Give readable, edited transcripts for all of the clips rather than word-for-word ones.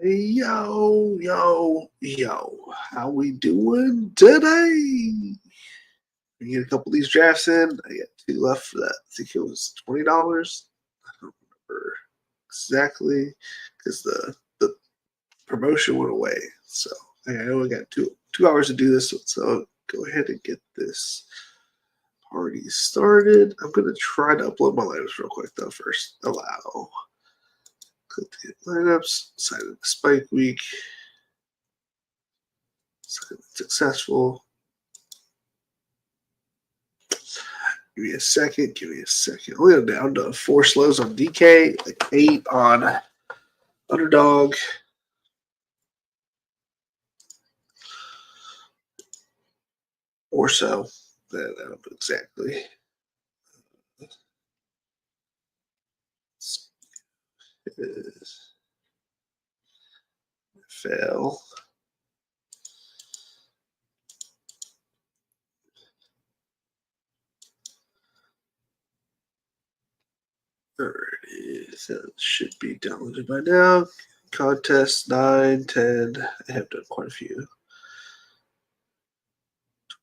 Yo, yo, yo. How we doing today? We get a couple of these drafts in. I got two left for that. I think it was $20. I don't remember exactly because the promotion went away. So I only got two hours to do this. So I'll go ahead and get this party started. I'm gonna try to upload my lineups real quick though first. Allow. Click the lineups, sign in the spike week. Successful. Give me a second. Give me a second. Only I'm down to 4 slows on DK, like 8 on Underdog. Or so. I don't know exactly. Fail. There it is. That should be downloaded by now. Contest 9, 10. I have done quite a few.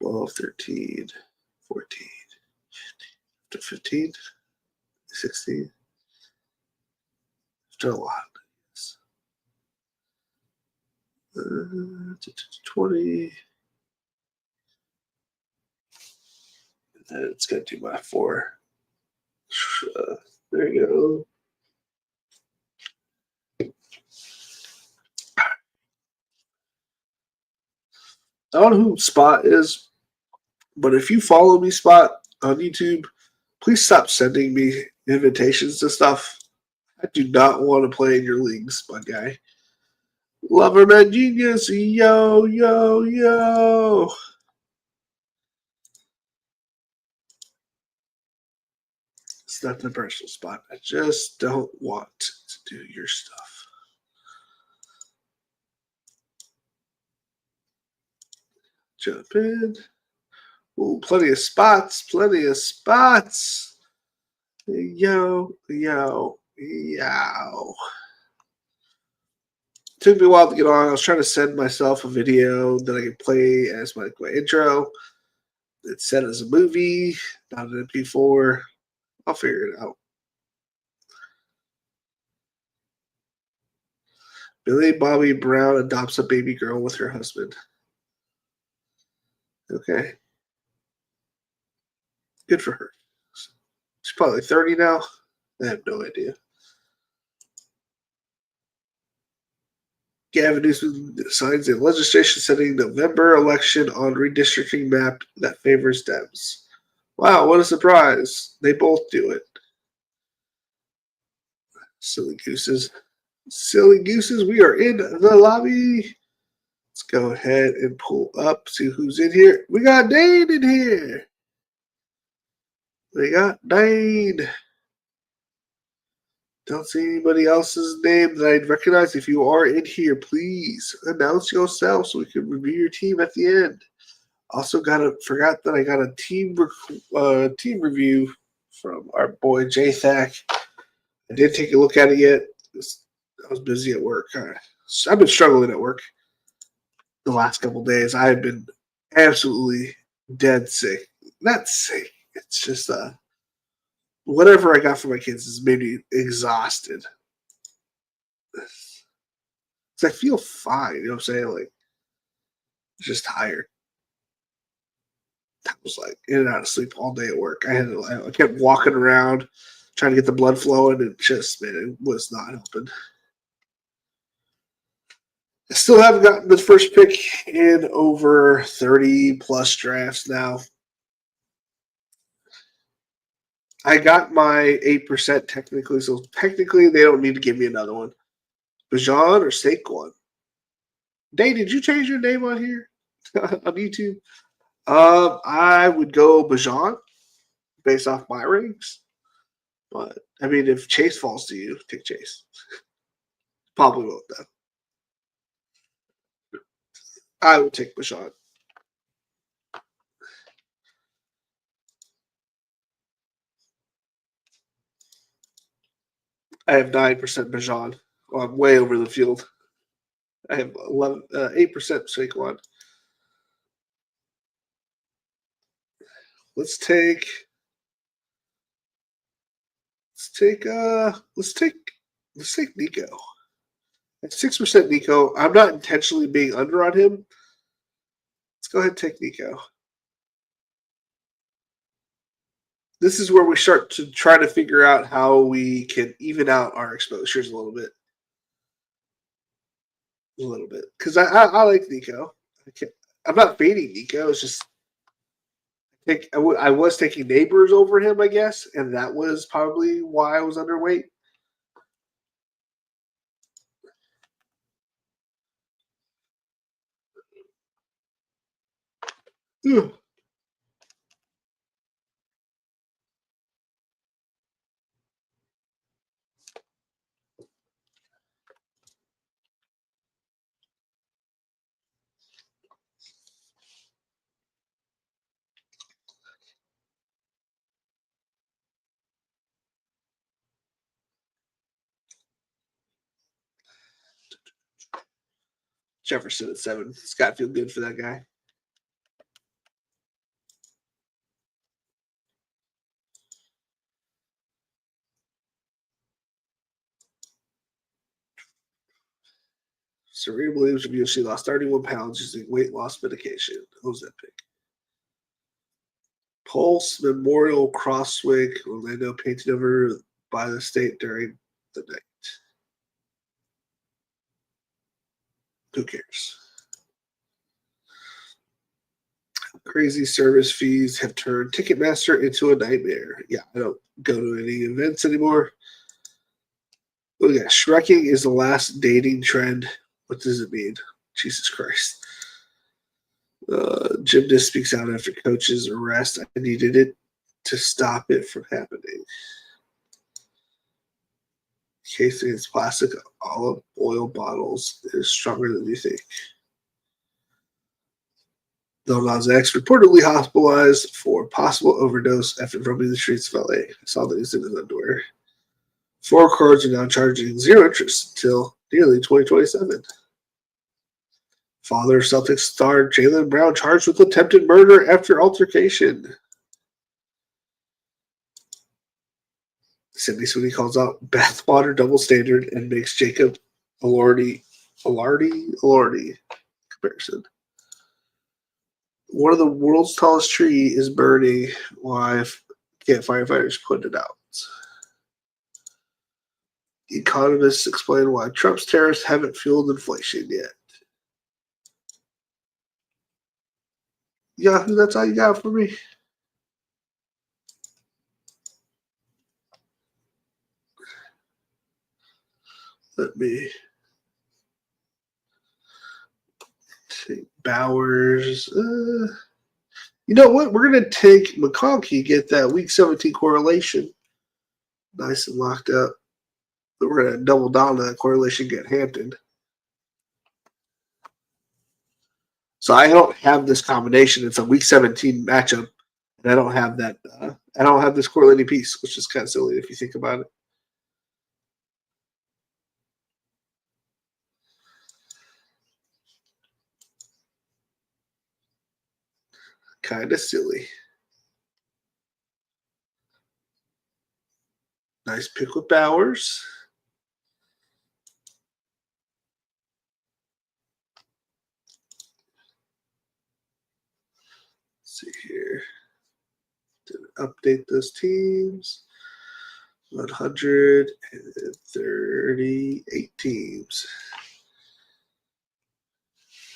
12, 13, 14, 15, 16. I've done a lot. 20. And it's going to do my 4. There you go. I don't know who Spot is, but if you follow me, Spot, on YouTube, please stop sending me invitations to stuff. I do not want to play in your leagues, my guy. Loverman Genius, yo, yo, yo. It's not the personal Spot. I just don't want to do your stuff. Jump in. Ooh, plenty of spots. Plenty of spots. Yo, yo, yo. Took me a while to get on. I was trying to send myself a video that I could play as my intro. It's set as a movie, not an MP4. I'll figure it out. Billy Bobby Brown adopts a baby girl with her husband. Okay. Good for her. She's probably 30 now. I have no idea. Gavin Newsom signs a legislation setting November election on redistricting map that favors Dems. Wow, what a surprise. They both do it. Silly gooses. Silly gooses, we are in the lobby. Let's go ahead and pull up, see who's in here. We got Dane in here. We got Dane. Don't see anybody else's name that I'd recognize. If you are in here, please announce yourself so we can review your team at the end. Also, forgot that I got a team review from our boy J Thack. I didn't take a look at it yet. I was busy at work. I've been struggling at work the last couple days. I've been absolutely dead sick. Not sick. It's just whatever I got for my kids has made me exhausted. Because I feel fine, you know what I'm saying? Like, just tired. I was like in and out of sleep all day at work. I kept walking around trying to get the blood flowing, and it was not helping. I still haven't gotten the first pick in over 30 plus drafts now. I got my 8% technically, so technically they don't need to give me another one. Bajan or Saquon? Dave, did you change your name on here on YouTube? I would go Bajan based off my ranks. But, I mean, if Chase falls to you, take Chase. Probably won't, though. I would take Bajan. I have 9% Bajan. I'm way over the field. I have 8% Saquon. Let's take Nico. At 6% Nico. I'm not intentionally being under on him. Let's go ahead and take Nico. This is where we start to try to figure out how we can even out our exposures a little bit. Because I like Nico. I'm not fading Nico. It's just I was taking Neighbors over him, I guess, and that was probably why I was underweight. Ugh. Jefferson at 7. It's got to feel good for that guy. Serena Williams reviews she lost 31 pounds using weight loss medication. Ozempic. Pulse Memorial Crossway, Orlando, painted over by the state during the night. Who cares? Crazy service fees have turned Ticketmaster into a nightmare. Yeah, I don't go to any events anymore. Look at Shrekking is the last dating trend. What does it mean? Jesus Christ. Gymnast speaks out after coach's arrest. I needed it to stop it from happening. Casing its plastic olive oil bottles is stronger than you think. Lil Nas X reportedly hospitalized for possible overdose after roaming the streets of LA. I saw that he's in his underwear. 4 cards are now charging 0 interest until nearly 2027. Father of Celtics star Jaylen Brown charged with attempted murder after altercation. Sydney Sweeney calls out bathwater double standard and makes Jacob Elordi comparison. One of the world's tallest tree is burning. Why can't firefighters put it out? Economists explain why Trump's tariffs haven't fueled inflation yet. Yahoo, that's all you got for me? Let me take Bowers. You know what? We're going to take McConkey, get that week 17 correlation nice and locked up. But we're going to double down on that correlation, get Hampton. So I don't have this combination. It's a week 17 matchup, and I don't have that. I don't have this correlating piece, which is kind of silly if you think about it. Kind of silly. Nice pick with Bowers. Let's see here. Update those teams. 138 teams.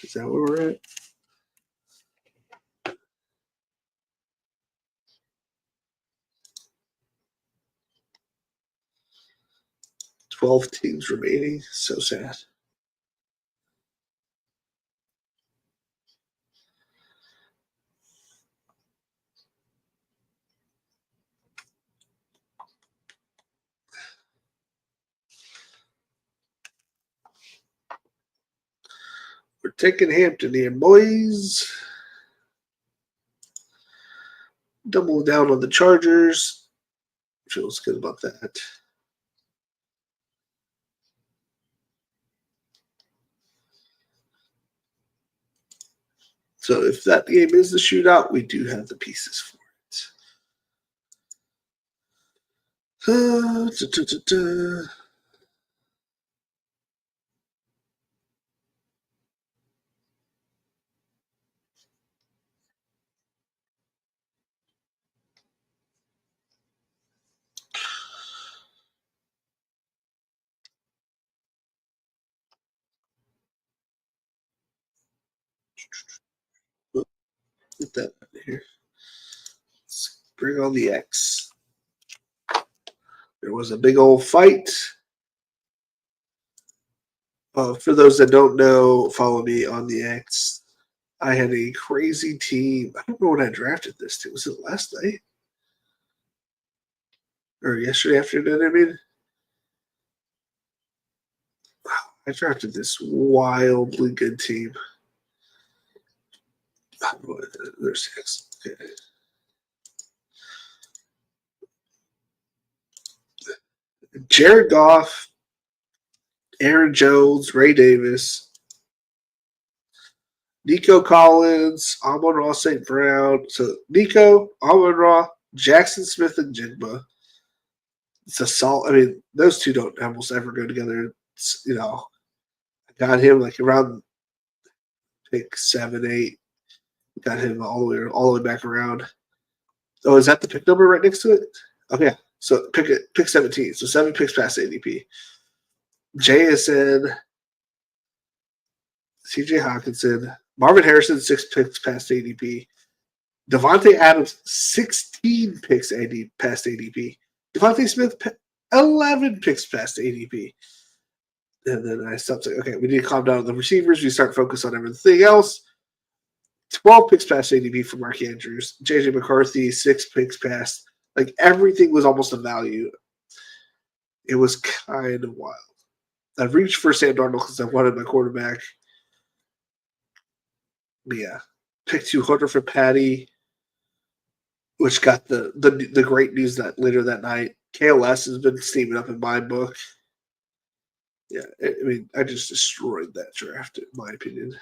Is that where we're at? 12 teams remaining. So sad. We're taking Hampton here, boys. Double down on the Chargers. Feels good about that. So if that game is the shootout, we do have the pieces for it. Get that out of here. Let's bring on the X. There was a big old fight. For those that don't know, follow me on the X. I had a crazy team. I don't know when I drafted this team. Was it last night? Or yesterday afternoon, I mean? I drafted this wildly good team. There's X. Okay. Jared Goff, Aaron Jones, Ray Davis, Nico Collins, Amon-Ra St. Brown. So Nico, Amon-Ra, Jackson Smith, and Jigba. It's a solid. I mean, those two don't almost ever go together. It's, I got him like around pick 7, 8. Got him all the way back around. Oh, is that the pick number right next to it? Okay, so pick 17. So 7 picks past ADP. JSN, CJ Hawkinson, Marvin Harrison, 6 picks past ADP. Devontae Adams, 16 picks past ADP. Devontae Smith, 11 picks past ADP. And then I stopped saying, okay, we need to calm down on the receivers. We start focus on everything else. 12 picks past ADP for Mark Andrews. JJ McCarthy, 6 picks past. Like everything was almost a value. It was kind of wild. I've reached for Sam Darnold because I wanted my quarterback. But yeah, pick 200 for Patty, which got the great news that later that night. KLS has been steaming up in my book. Yeah, I mean, I just destroyed that draft, in my opinion.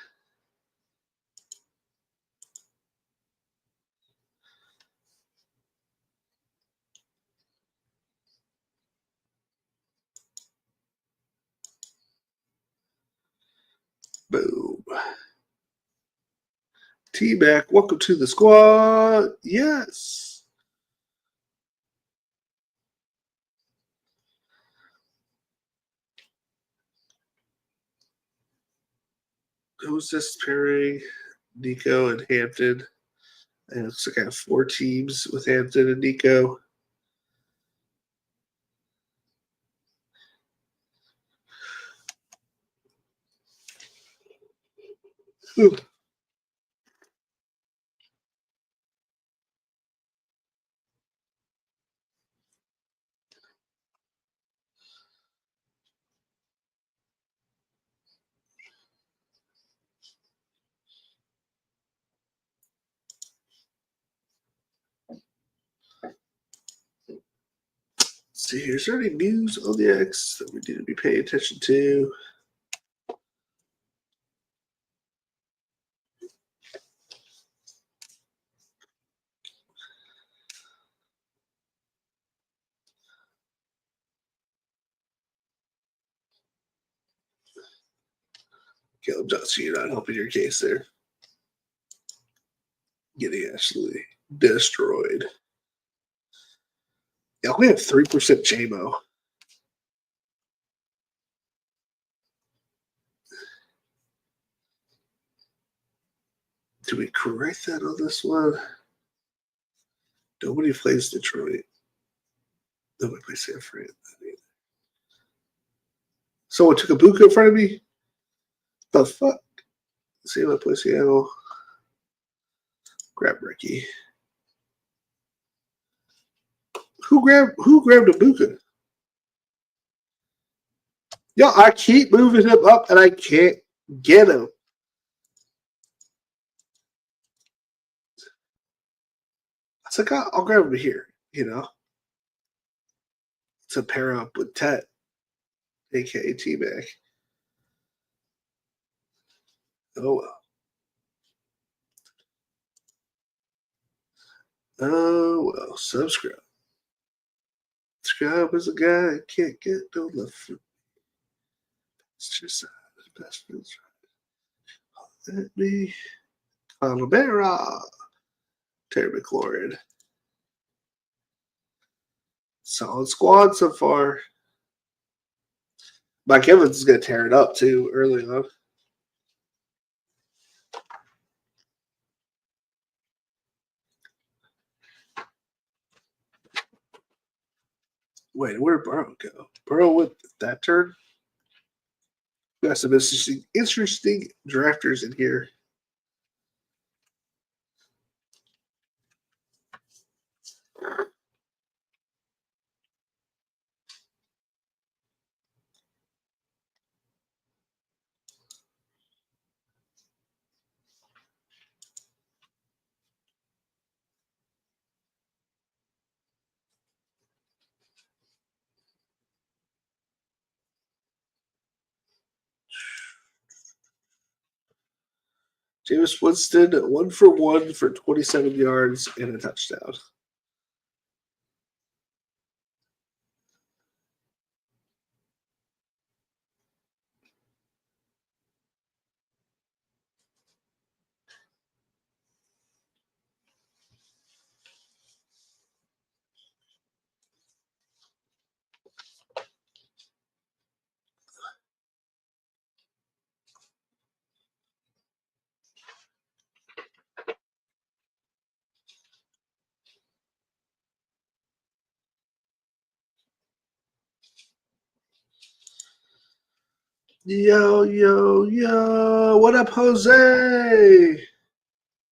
Boom. T-Mac, welcome to the squad. Yes. Who's this pairing? Nico and Hampton. And it looks like I have 4 teams with Hampton and Nico. Ooh. See, is there any news on the X that we need to be paying attention to? Caleb Johnson, you're not helping your case there. Getting absolutely destroyed. Yeah, we have 3% JMO. Do we correct that on this one? Nobody plays Detroit. Nobody plays San Fran. Someone took a Buka in front of me? The fuck? See if I play Seattle. Grab Ricky. Who grabbed a Buka? Yo, I keep moving him up and I can't get him. It's like I'll grab him here, to pair up with Tet, aka T-Mac. Oh well. Oh, well, subscribe. Subscribe is a guy that can't get no love from. It's just best friends. Let me. Calavera. Terry McLaurin. Solid squad so far. Mike Evans is going to tear it up, too, early on. Wait, where'd Burrow go? Burrow with that turn? We got some interesting drafters in here. Jameis Winston, 1-for-1 for 27 yards and a touchdown. Yo, yo, yo. What up, Jose?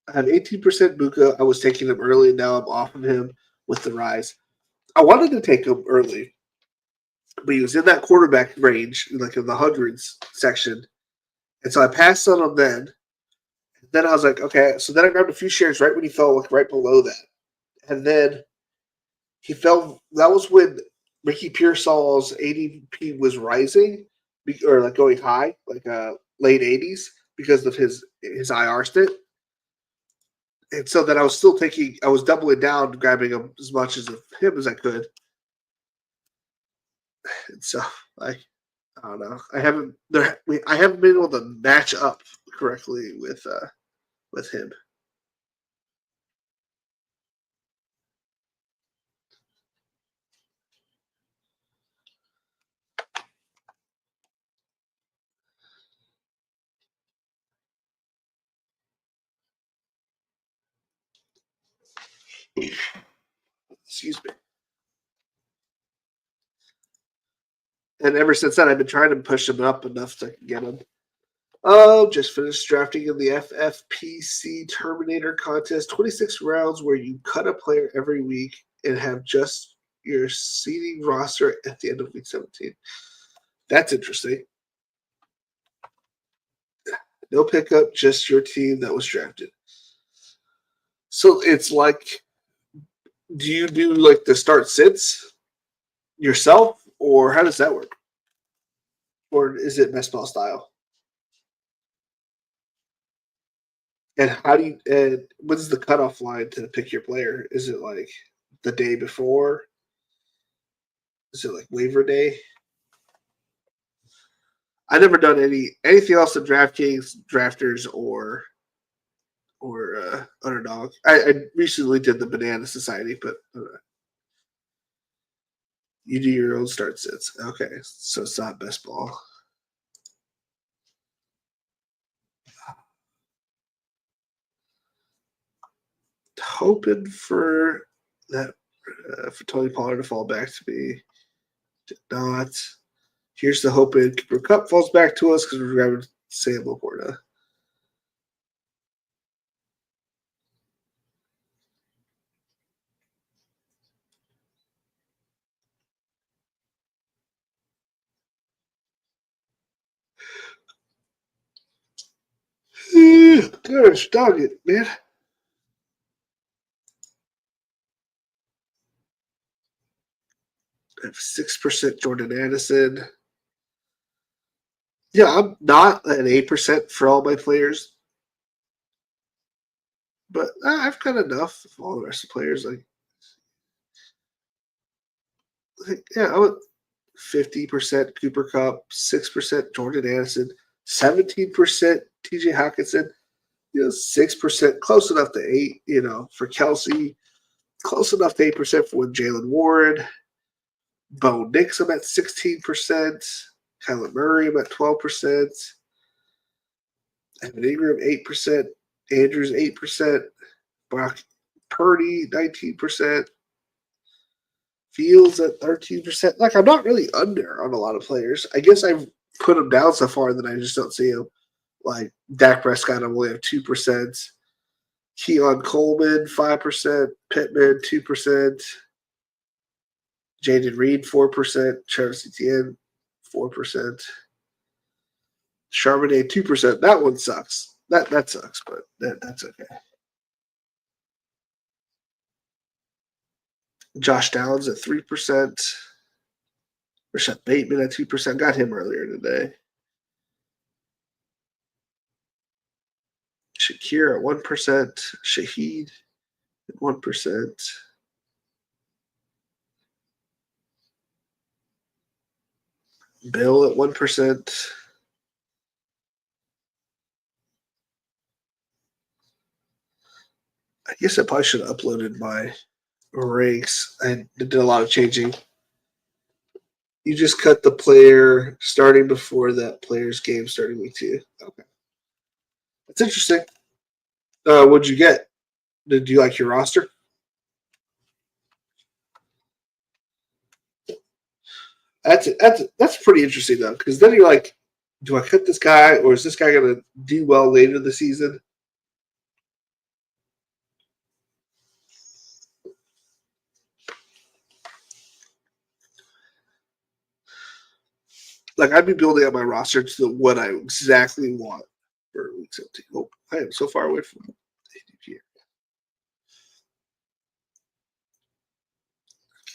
I have 18% Buka. I was taking him early. Now I'm off of him with the rise. I wanted to take him early, but he was in that quarterback range, like in the hundreds section. And so I passed on him then. Then I was like, okay. So then I grabbed a few shares right when he fell, like right below that. And then he fell. That was when Ricky Pearsall's ADP was rising, or like going high, like late 80s because of his IR stint. And so then I was still taking, I was doubling down, grabbing him as much as of him as I could. And so I don't know. I haven't been able to match up correctly with him. Excuse me. And ever since then, I've been trying to push him up enough to get him. Oh, just finished drafting in the FFPC Terminator contest. 26 rounds where you cut a player every week and have just your seeding roster at the end of week 17. That's interesting. No pickup, just your team that was drafted. So it's like, do you do like the start sits yourself, or how does that work? Or is it best ball style? And how do you? And what is the cutoff line to pick your player? Is it like the day before? Is it like waiver day? I never done anything else in DraftKings, drafters, or underdog. I recently did the Banana Society, but you do your own start sits. Okay, so it's not best ball. Hoping for that for Tony Pollard to fall back to me. Did not. Here's the hoping Cooper Cup falls back to us because we're grabbing Sam Laporta. Gosh, dog it, man. I have 6% Jordan Addison. Yeah, I'm not at 8% for all my players. But I've got enough of all the rest of the players. I would 50% Cooper Cup, 6% Jordan Anderson, 17% TJ Hawkinson, 6%, close enough to 8, for Kelsey, close enough to 8% for Jalen Warren. Bo Nix, I'm at 16%. Kyler Murray, I'm at 12%. Evan Ingram, 8%. Andrews, 8%. Brock Purdy, 19%. Fields at 13%. I'm not really under on a lot of players. I guess I've put them down so far that I just don't see them. Like Dak Prescott, I only have 2%. Keon Coleman, 5%. Pittman, 2%. Jaden Reed, 4%. Travis Etienne, 4%. Charbonnet, 2%. That one sucks. That sucks, but that's okay. Josh Downs at 3%. Rashad Bateman at 2%. Got him earlier today. Shakir at 1%. Shaheed at 1%. Bill at 1%. I guess I probably should have uploaded my ranks. I did a lot of changing. You just cut the player starting before that player's game starting week 2. Okay. That's interesting. What'd you get? Did you like your roster? That's pretty interesting though, because then you're like, do I cut this guy, or is this guy going to do well later in the season? I'd be building up my roster to what I exactly want for week 17. Oh, I am so far away from ADP.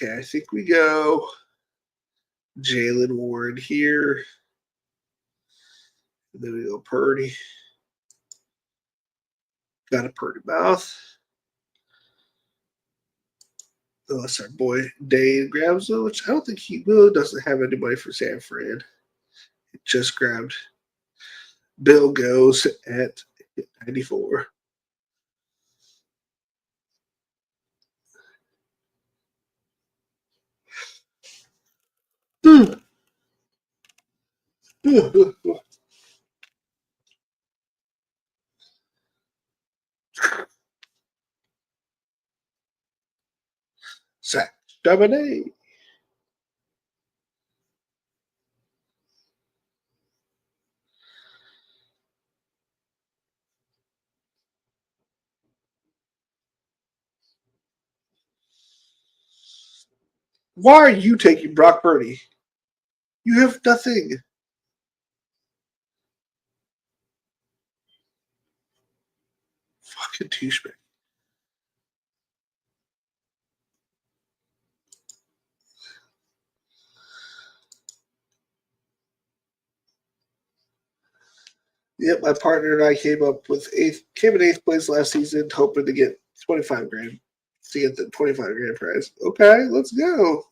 Okay, I think we go Jalen Warren here. And then we go Purdy. Got a Purdy mouth. Unless our boy Dane grabs it, which I don't think he will. Doesn't have anybody for San Fran. It just grabbed. Bill goes at 94. Zach Charbonnet. Why are you taking Brock Purdy? You have nothing. Fucking douchebag. Yep, my partner and I came in eighth place last season, hoping to get 25 grand to get the 25 grand prize. Okay, let's go.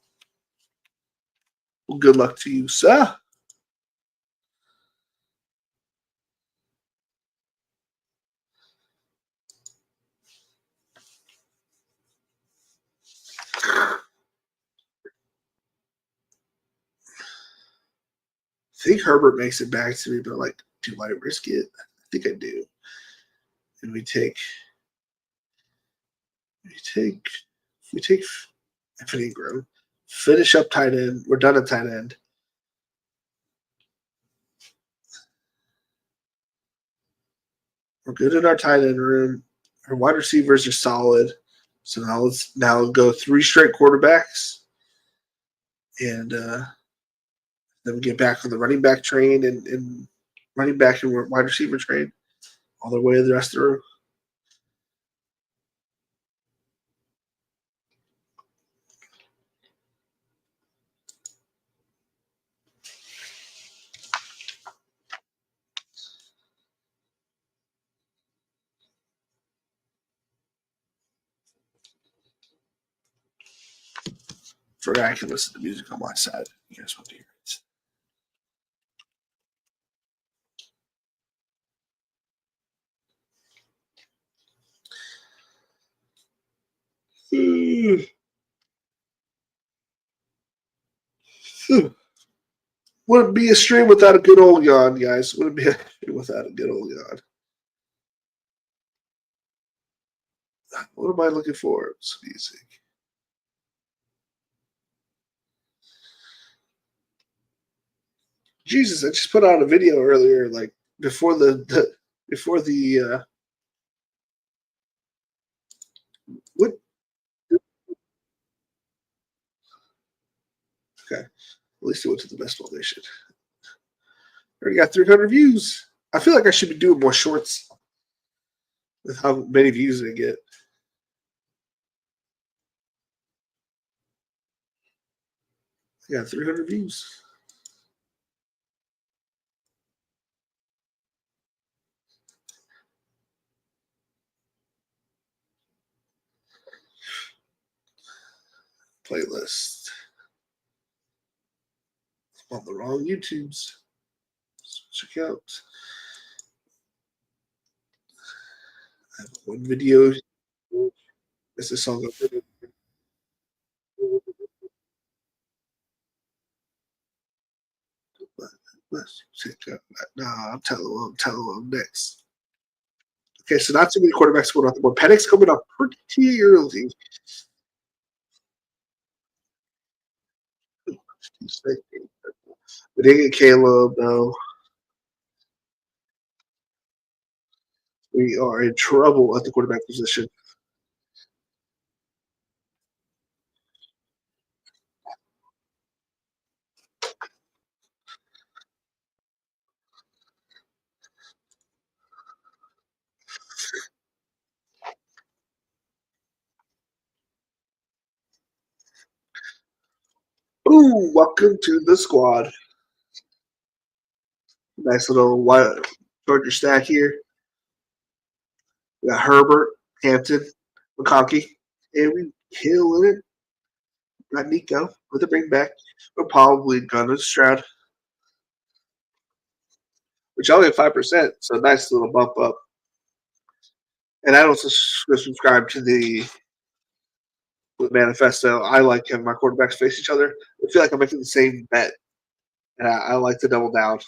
Well, good luck to you, sir. I think Herbert makes it back to me, but do I risk it? I think I do. And we take Evan Ingram, finish up tight end. We're done at tight end. We're good in our tight end room. Our wide receivers are solid. So let's go 3 straight quarterbacks, and then we get back on the running back train and running back and wide receiver train all the way to the rest of the room. Forgot I can listen to music on my side. You guys want to hear it. Wouldn't be a stream without a good old yawn, guys. Wouldn't be a stream without a good old yawn. What am I looking for? It's music. Jesus, I just put out a video earlier, like before the what? Okay, at least it went to the best foundation. Already got 300 views. I feel like I should be doing more shorts with how many views I get. I got 300 views. Playlist. I'm on the wrong YouTubes. Check out. I have one video. Is this song up there? Let's check out. Nah, I'm telling them next. Okay, so not too many quarterbacks going off the board. Penix coming up pretty early. We didn't get Caleb, though. We are in trouble at the quarterback position. Ooh, welcome to the squad. Nice little white Georgia stack here. We got Herbert, Hampton, McConkey, and we killing it. Got Nico with a bring back. We're probably gonna Stroud, which only at 5%, so nice little bump up. And I don't subscribe to the manifesto. I like having my quarterbacks face each other. I feel like I'm making the same bet, and I like to double down.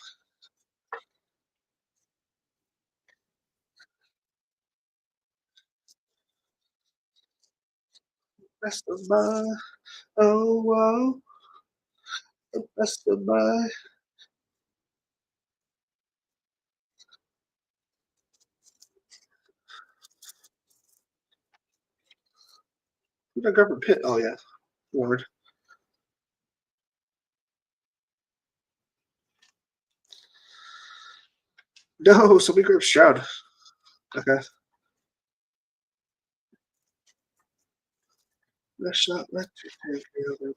Best of my, oh wow, the best of my. Who did I grab from Pitt? Oh yeah, Ward. No, somebody grabbed Stroud. Okay. Let's not let you take me over.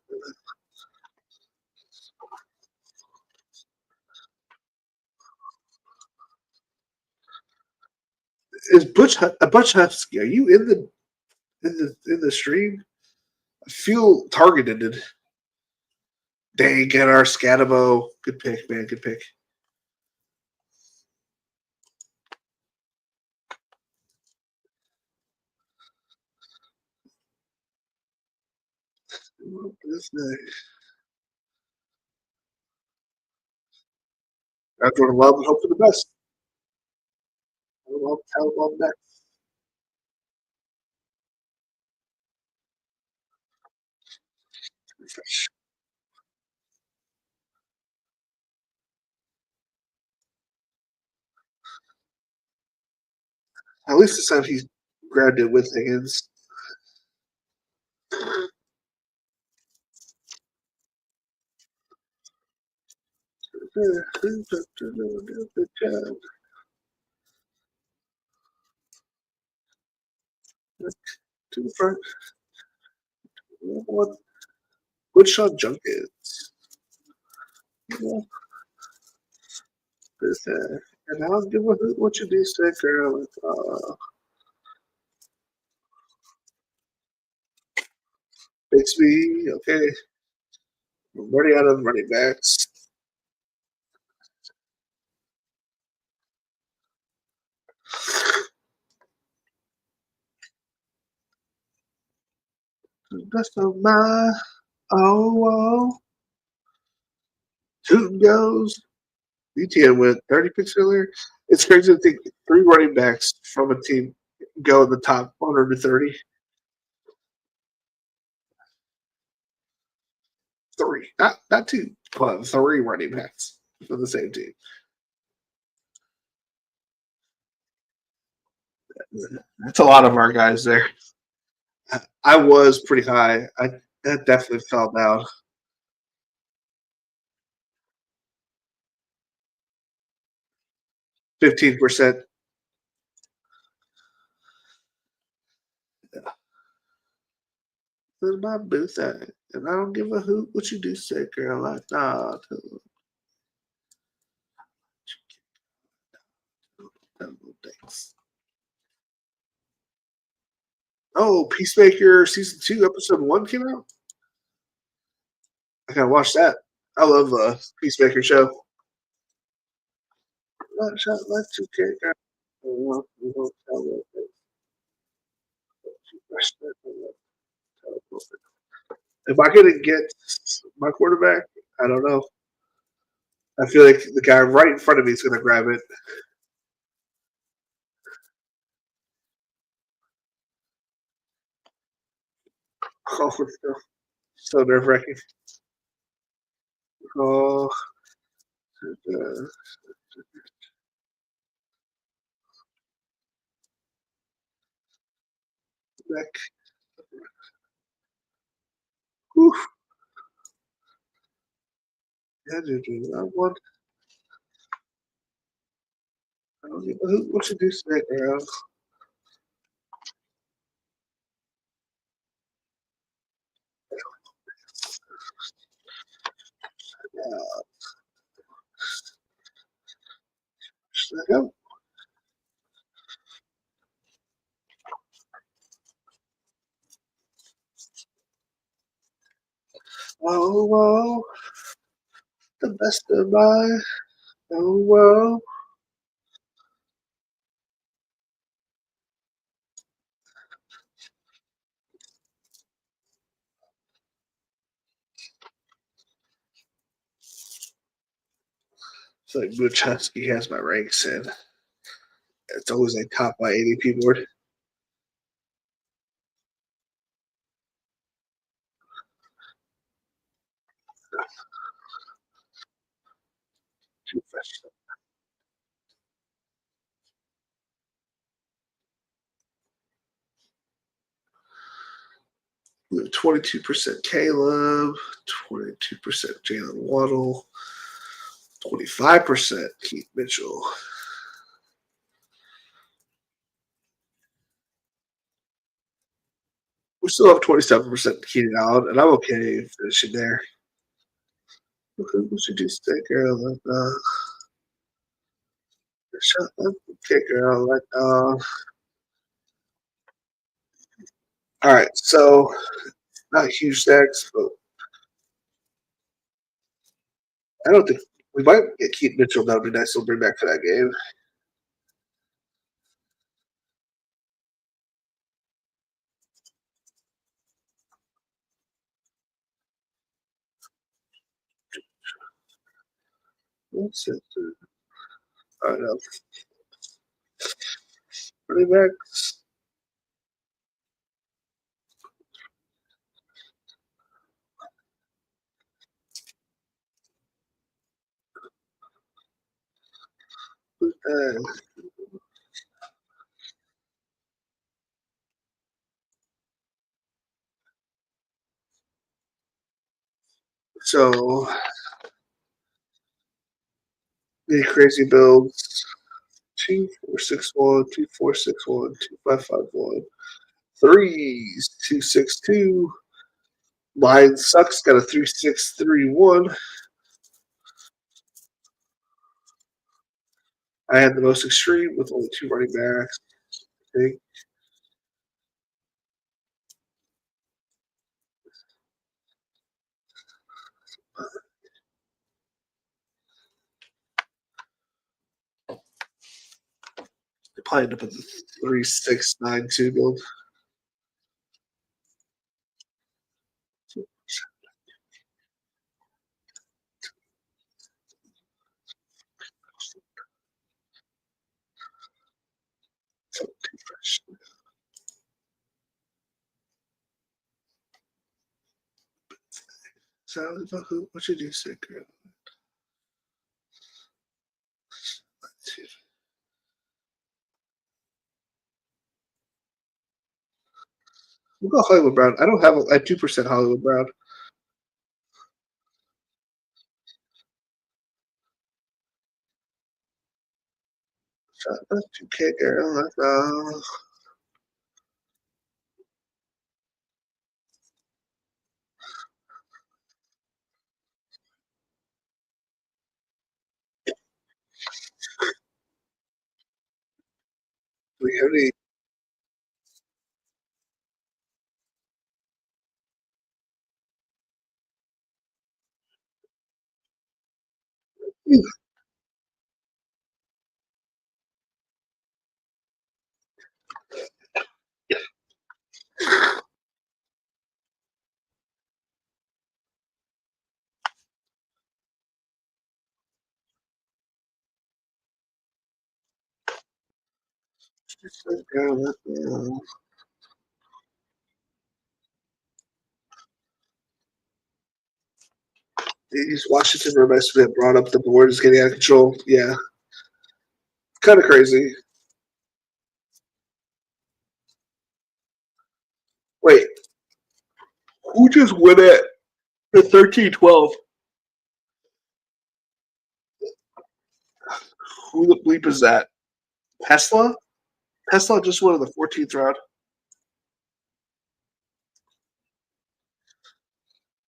Is Butch Husky? Are you in the stream? I feel targeted. Dang, get our Scatabo. Good pick, man. Good pick. What is next? I'm Jordan Love and hope for the best. Love next. Refresh. At least this time he's grabbed it with Higgins. To the front. What? Good shot, Junkins. Yeah. And I'll give what you do, say, girl. Bixby, okay. I'm already out of running backs. That's of my oh. Two goes. BTN went 30 picks earlier. It's crazy to think three running backs from a team go in the top 130. Three, not two, but three running backs for the same team. That's a lot of our guys there. I was pretty high. I that definitely fell down. 15%. There's my booth at, and I don't give a hoot what you do say, girl. I thought. Thanks. Oh, Peacemaker season 2, episode 1 came out. I gotta watch that. I love Peacemaker show. Shot like 2K. If I could get my quarterback, I don't know. I feel like the guy right in front of me is going to grab it. Oh, so nerve wracking. Oh, uh, neck. Whew. Yeah, dude, I want. I don't give a hoot what you do, snake girl. Yeah, snake out. Oh, well, the best of my. Oh, well. It's like Buchowski has my ranks in. It's always like top by ADP board. Too fresh. 22% Caleb, 22% Jalen Waddle, 25% Keith Mitchell. We still have 27% Keenan Allen, and I'm okay finishing there. We should do stick girl like shut up, kick girl like All right, so not huge stacks, but I don't think we might get Keith Mitchell. That would be nice to bring back for that game. What's it? I don't know. Running backs. Uh, so the crazy builds 2461, 2461, 2551. Threes 262. Mine sucks. Got a 3631. I had the most extreme with only two running backs. I think. Probably end up with the 3,692 build. So what should you say, girl? We'll go Hollywood Brown. I don't have a 2% Hollywood Brown. Shot up 2K girl. We already these Washington Redbacks that brought up the board is getting out of control. Yeah, kind of crazy. Wait, who just won it for 13-12? Who the bleep is that? Tesla? Tesla just won in the 14th round.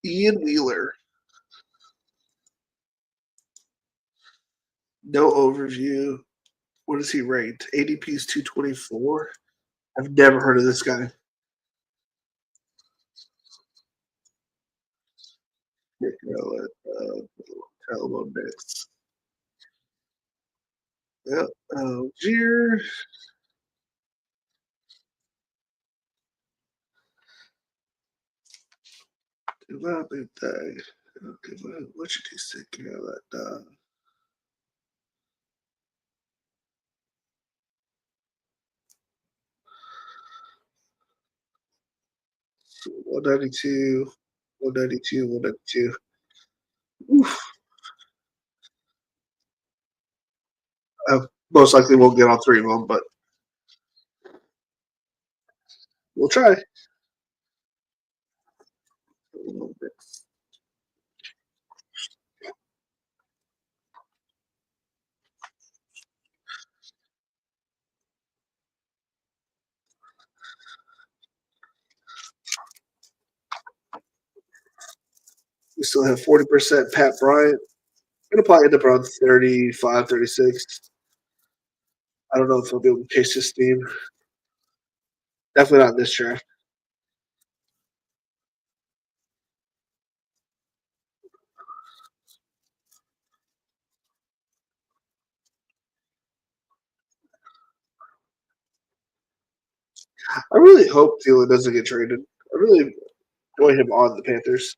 Ian Wheeler. No overview. What is he ranked? ADP is 224. I've never heard of this guy. Telephone next. Yep. Jeer. Developing day. Okay, what should he say? That 192, 192, 192. Oof. I most likely won't get all three of them, but we'll try. We still have 40% Pat Bryant. It'll probably end up around 35, 36. I don't know if I'll be able to chase this team. Definitely not this draft. I really hope Thielen doesn't get traded. I really enjoy him on the Panthers.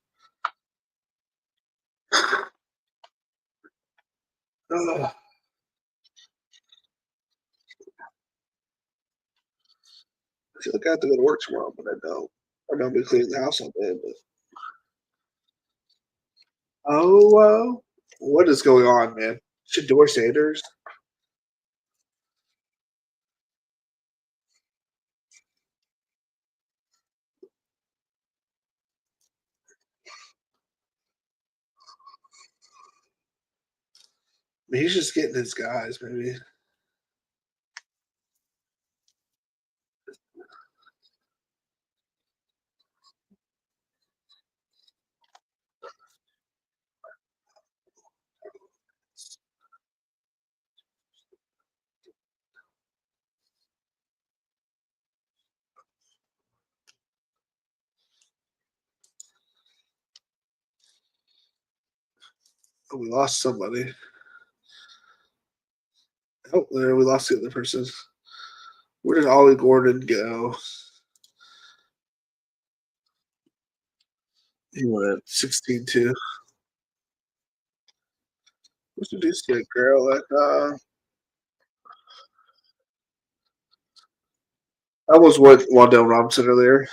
I feel like I have to go to work tomorrow, but I don't. I'm not be cleaning the house all day. But what is going on, man? Shador Sanders. I mean, he's just getting his guys, maybe. Oh, we lost somebody. Oh, there we lost the other person. Where did Ollie Gordon go? He went 16 too. What's the do stick, girl? I was with Wandale Robinson earlier.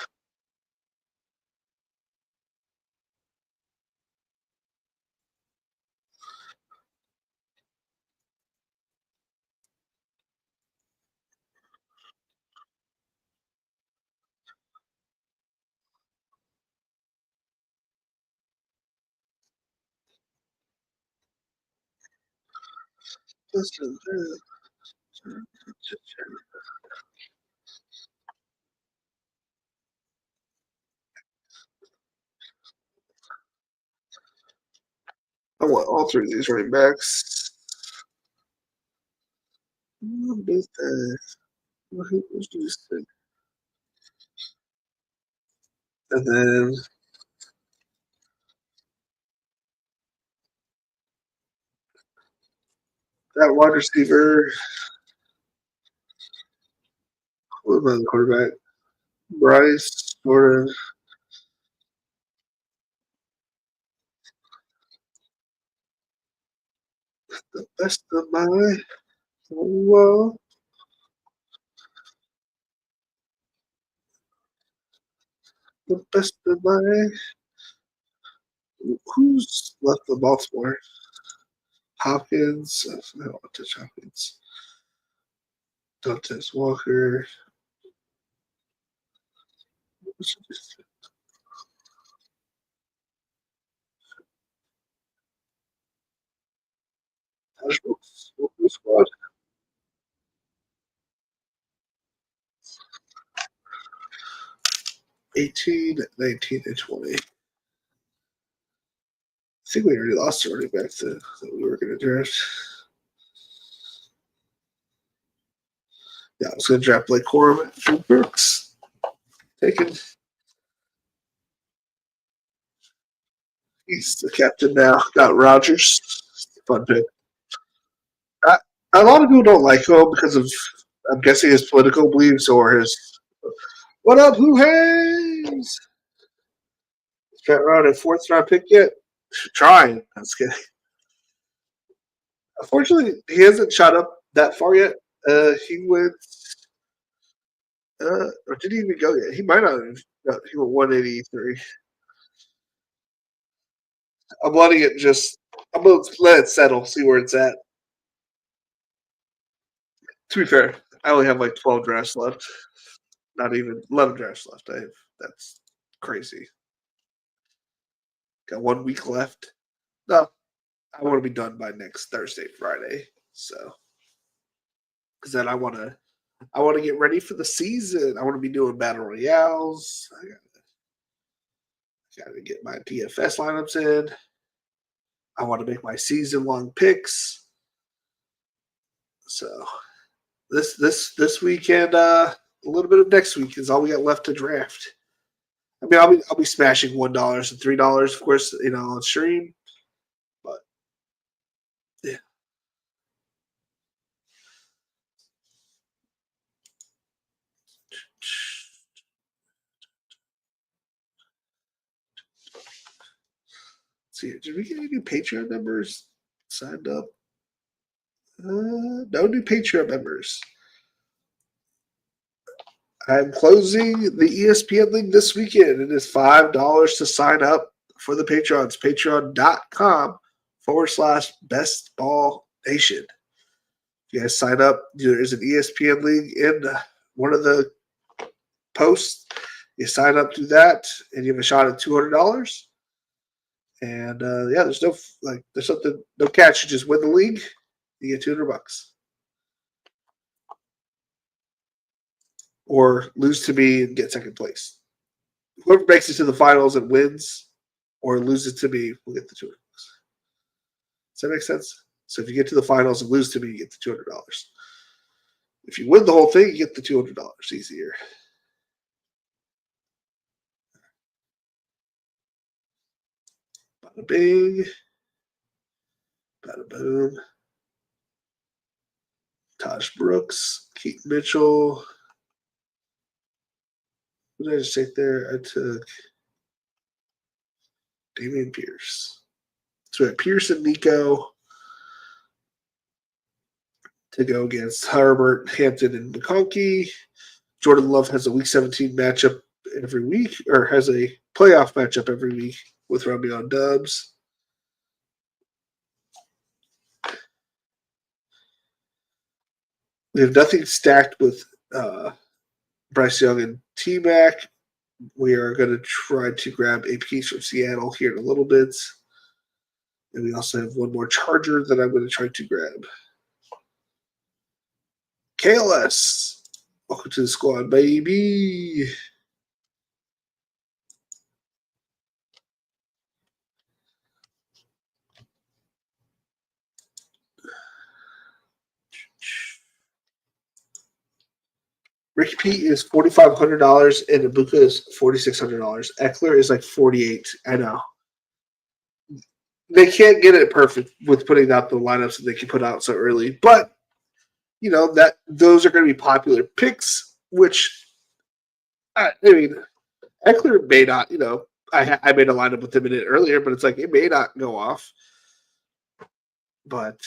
I want all three of these running backs. And then that wide receiver, what about the quarterback? Bryce, Jordan, the best of my world. The best of my. Who's left the Baltimore? Hopkins. I don't want to touch Hopkins. Dante Walker. Squad. 18, 19, and 20. I think we already lost the running back that we were going to draft. Yeah, I was going to draft Blake Corum and Brooks. Taken. He's the captain now. Got Rogers. Fun pick. A lot of people don't like him because of, I'm guessing, his political beliefs or his. What up, Who Hayes? Got around a fourth round pick yet? Trying. I was kidding. Unfortunately, he hasn't shot up that far yet. He went. Or did he even go yet? He might not have. No, he went 183. I'm letting it just. I'm gonna let it settle. See where it's at. To be fair, I only have like 12 drafts left. Not even 11 drafts left. That's crazy. Got 1 week left. No, I want to be done by next Thursday, Friday. So, because then I want to get ready for the season. I want to be doing battle royales. I got to get my DFS lineups in. I want to make my season long picks. So this weekend, a little bit of next week is all we got left to draft. I mean, I'll be smashing $1 and $3, of course, on stream. But yeah. Let's see, did we get any new Patreon members signed up? No new Patreon members. I'm closing the ESPN link this weekend. It is $5 to sign up for the Patreons. Patreon.com/Best Ball Nation. If you guys sign up, there's an ESPN link in one of the posts. You sign up to that, and you have a shot at $200. And yeah, there's no catch. You just win the league, you get $200, or lose to me and get second place. Whoever makes it to the finals and wins, or loses to me, will get the $200. Does that make sense? So if you get to the finals and lose to me, you get the $200. If you win the whole thing, you get the $200 easier. Bada bing. Bada boom. Taj Brooks, Keith Mitchell. What did I just take there? I took Damian Pierce. So we have Pierce and Nico to go against Herbert, Hampton, and McConkey. Jordan Love has a Week 17 matchup every week, or has a playoff matchup every week with Romeo and Dubs. We have nothing stacked with Bryce Young and T-Mac. We are going to try to grab a piece from Seattle here in a little bit. And we also have one more Charger that I'm going to try to grab. KLS. Welcome to the squad, baby. Ricky P is $4,500 and Ibuka is $4,600. Eckler is like 48. I know. They can't get it perfect with putting out the lineups that they can put out so early, but you know that those are going to be popular picks. Which I mean, Eckler may not. You know, I made a lineup with him in it earlier, but it's like it may not go off. But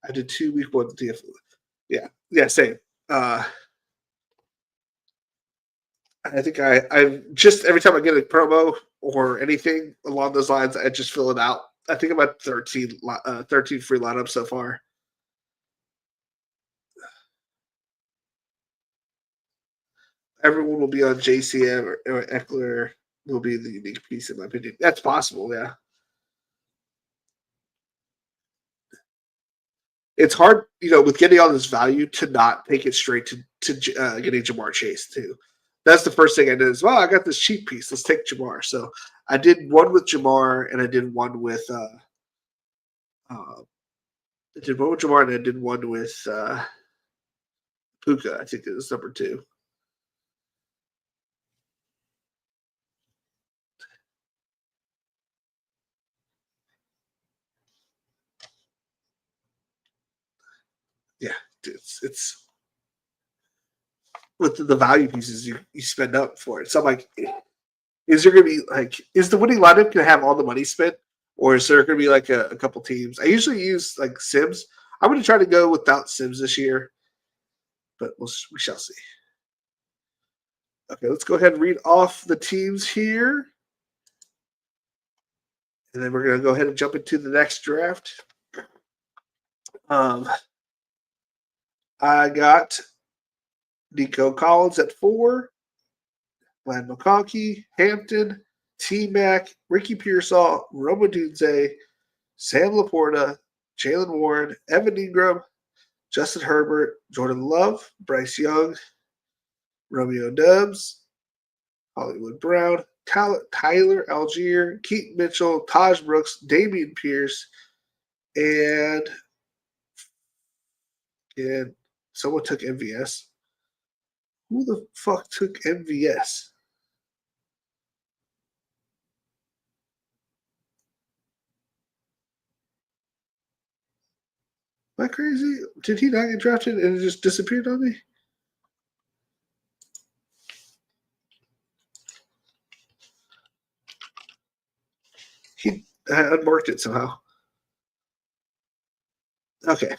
I did 2 week one DF. Yeah, same. I think I just every time I get a promo or anything along those lines, I just fill it out. I think I'm at 13 free lineups so far. Everyone will be on JCM or Eckler will be the unique piece in my opinion. That's possible, yeah. It's hard, you know, with getting all this value to not take it straight to getting Jamar Chase too. That's the first thing I did. Is well, I got this cheap piece. Let's take Jamar. So I did one with Jamar, and I did one with I did one with Jamar, and I did one with Puka. I think it was number 2. Yeah, it's with the value pieces you spend up for it. So I'm like, is there going to be like, is the winning lineup going to have all the money spent, or is there going to be like a couple teams? I usually use like Sims. I'm going to try to go without Sims this year, but we shall see. Okay, let's go ahead and read off the teams here, and then we're going to go ahead and jump into the next draft. I got Nico Collins at 4, Glenn McConkey, Hampton, T-Mac, Ricky Pearsall, Roma Dunze, Sam Laporta, Jalen Warren, Evan Ingram, Justin Herbert, Jordan Love, Bryce Young, Romeo Dubs, Hollywood Brown, Tyler Algier, Keaton Mitchell, Taj Brooks, Damian Pierce, and someone took MVS. Who the fuck took MVS? Am I crazy? Did he not get drafted and it just disappeared on me? I unmarked it somehow. Okay,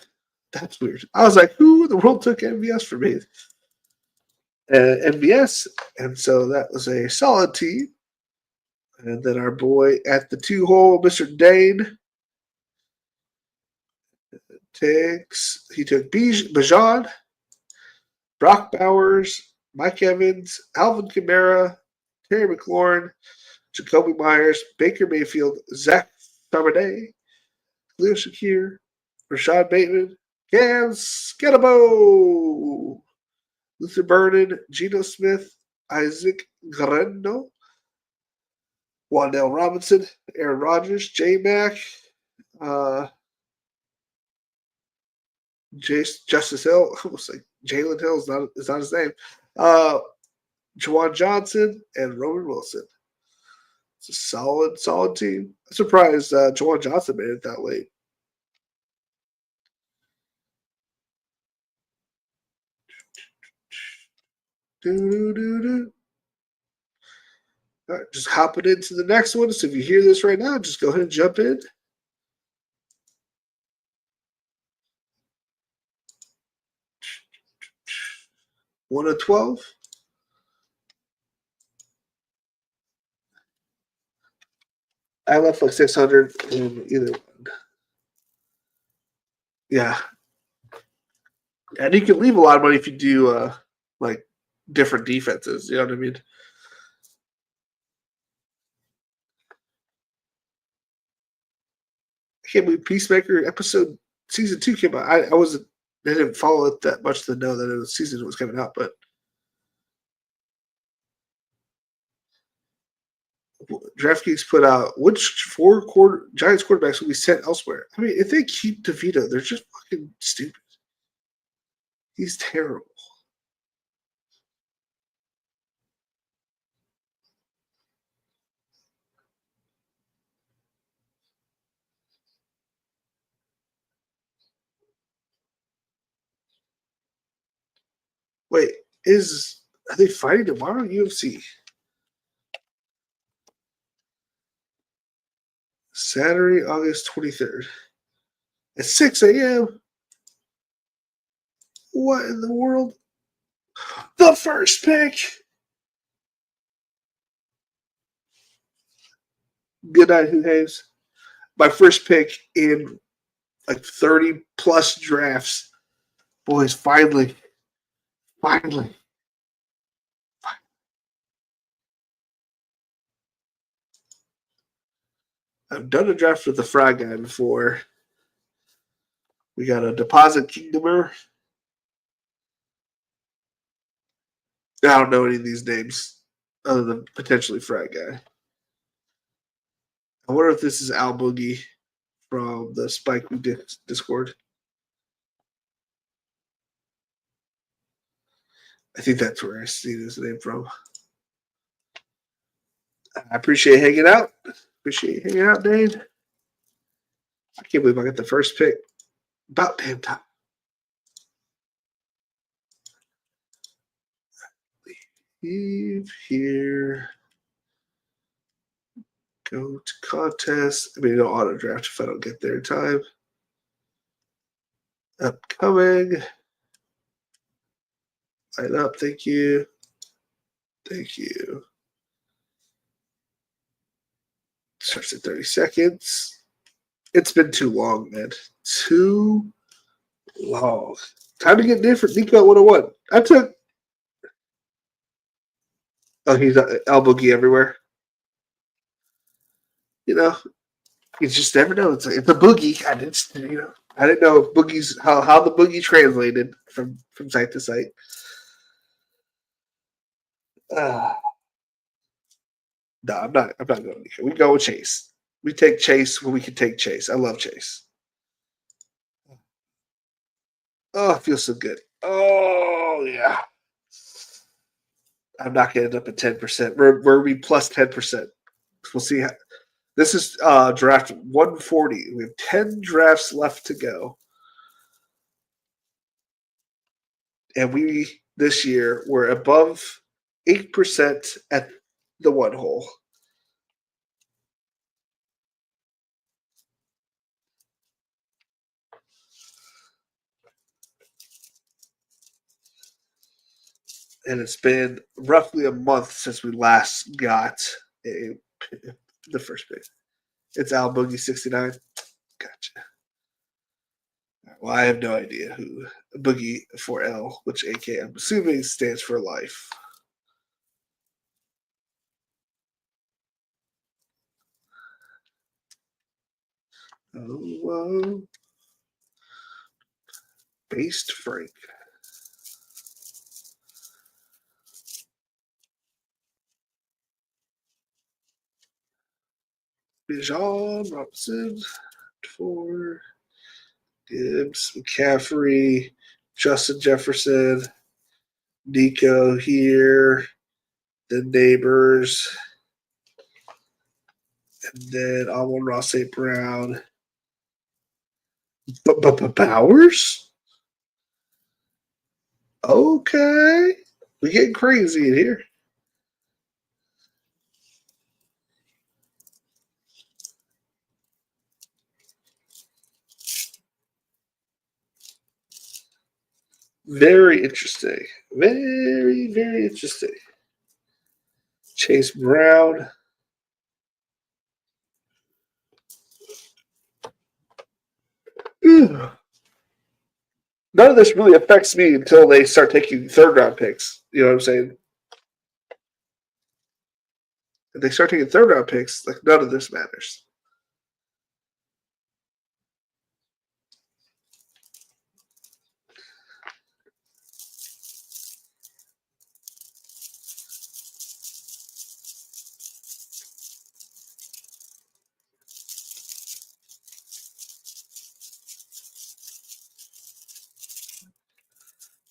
that's weird. I was like, who in the world took MVS for me? MVS, and so that was a solid team. And then our boy at the 2-hole, Mr. Dane, he took Bajan, Brock Bowers, Mike Evans, Alvin Kamara, Terry McLaurin, Jacoby Myers, Baker Mayfield, Zach Charbonnet, Leo Shakir, Rashad Bateman, Cam Sketabo, Luther Vernon, Geno Smith, Isaac Grendo, Wandale Robinson, Aaron Rodgers, J Mac, uh, Justice Hill, almost like Jalen Hill is not his name. Jawan Johnson and Roman Wilson. It's a solid team. I'm surprised Jawan Johnson made it that late. Do, do, do, do. All right, just hopping into the next one. So if you hear this right now, just go ahead and jump in. One of 12. I left like 600 in either one. Yeah. And you can leave a lot of money if you do like different defenses. You know what I mean? I can't believe Peacemaker episode season 2 came out. I didn't follow it that much to know that the season was coming out, but Draftkings put out which Giants quarterbacks will be sent elsewhere. I mean, if they keep DeVito, they're just fucking stupid. He's terrible. Wait, are they fighting tomorrow? UFC Saturday, August 23rd at 6 a.m. What in the world? The first pick. Good night, Who Haves. My first pick in like 30 plus drafts. Boys, finally. I've done a draft with the Fry guy before. We got a Deposit Kingdomer. I don't know any of these names other than potentially Fry guy. I wonder if this is Al Boogie from the Spike Discord. I think that's where I see this name from. I appreciate hanging out. Appreciate you hanging out, Dane. I can't believe I got the first pick. About damn time. Leave here. Go to contest. I mean, no auto draft if I don't get there in time. Upcoming. Light up. Thank you. Thank you. Starts at 30 seconds. It's been too long, man. Too long. Time to get different. Nico 101. I took. Oh, he's Al Boogie everywhere. You know, you just never know. It's a boogie. I didn't know boogies how the boogie translated from site to site. No, I'm not. I'm not going. We go with Chase. We take Chase when we can take Chase. I love Chase. Oh, it feels so good. Oh yeah. I'm not going to end up at 10%. We're be plus 10%. We'll see how. This is draft 140. We have 10 drafts left to go. And we, this year, were above 8% at the one hole. And it's been roughly a month since we last got the first pick. It's Al Boogie 69. Gotcha. Well, I have no idea who Boogie 4L, which AK I'm assuming stands for life. Oh, Based Frank. Bijan Robinson for Gibbs, McCaffrey, Justin Jefferson, Nico here, the neighbors, and then Amon-Ra St. Brown. Bowers? Okay. We getting crazy in here. Very interesting. Very, very interesting. Chase Brown. None of this really affects me until they start taking third round picks. You know what I'm saying? If they start taking third round picks, like none of this matters.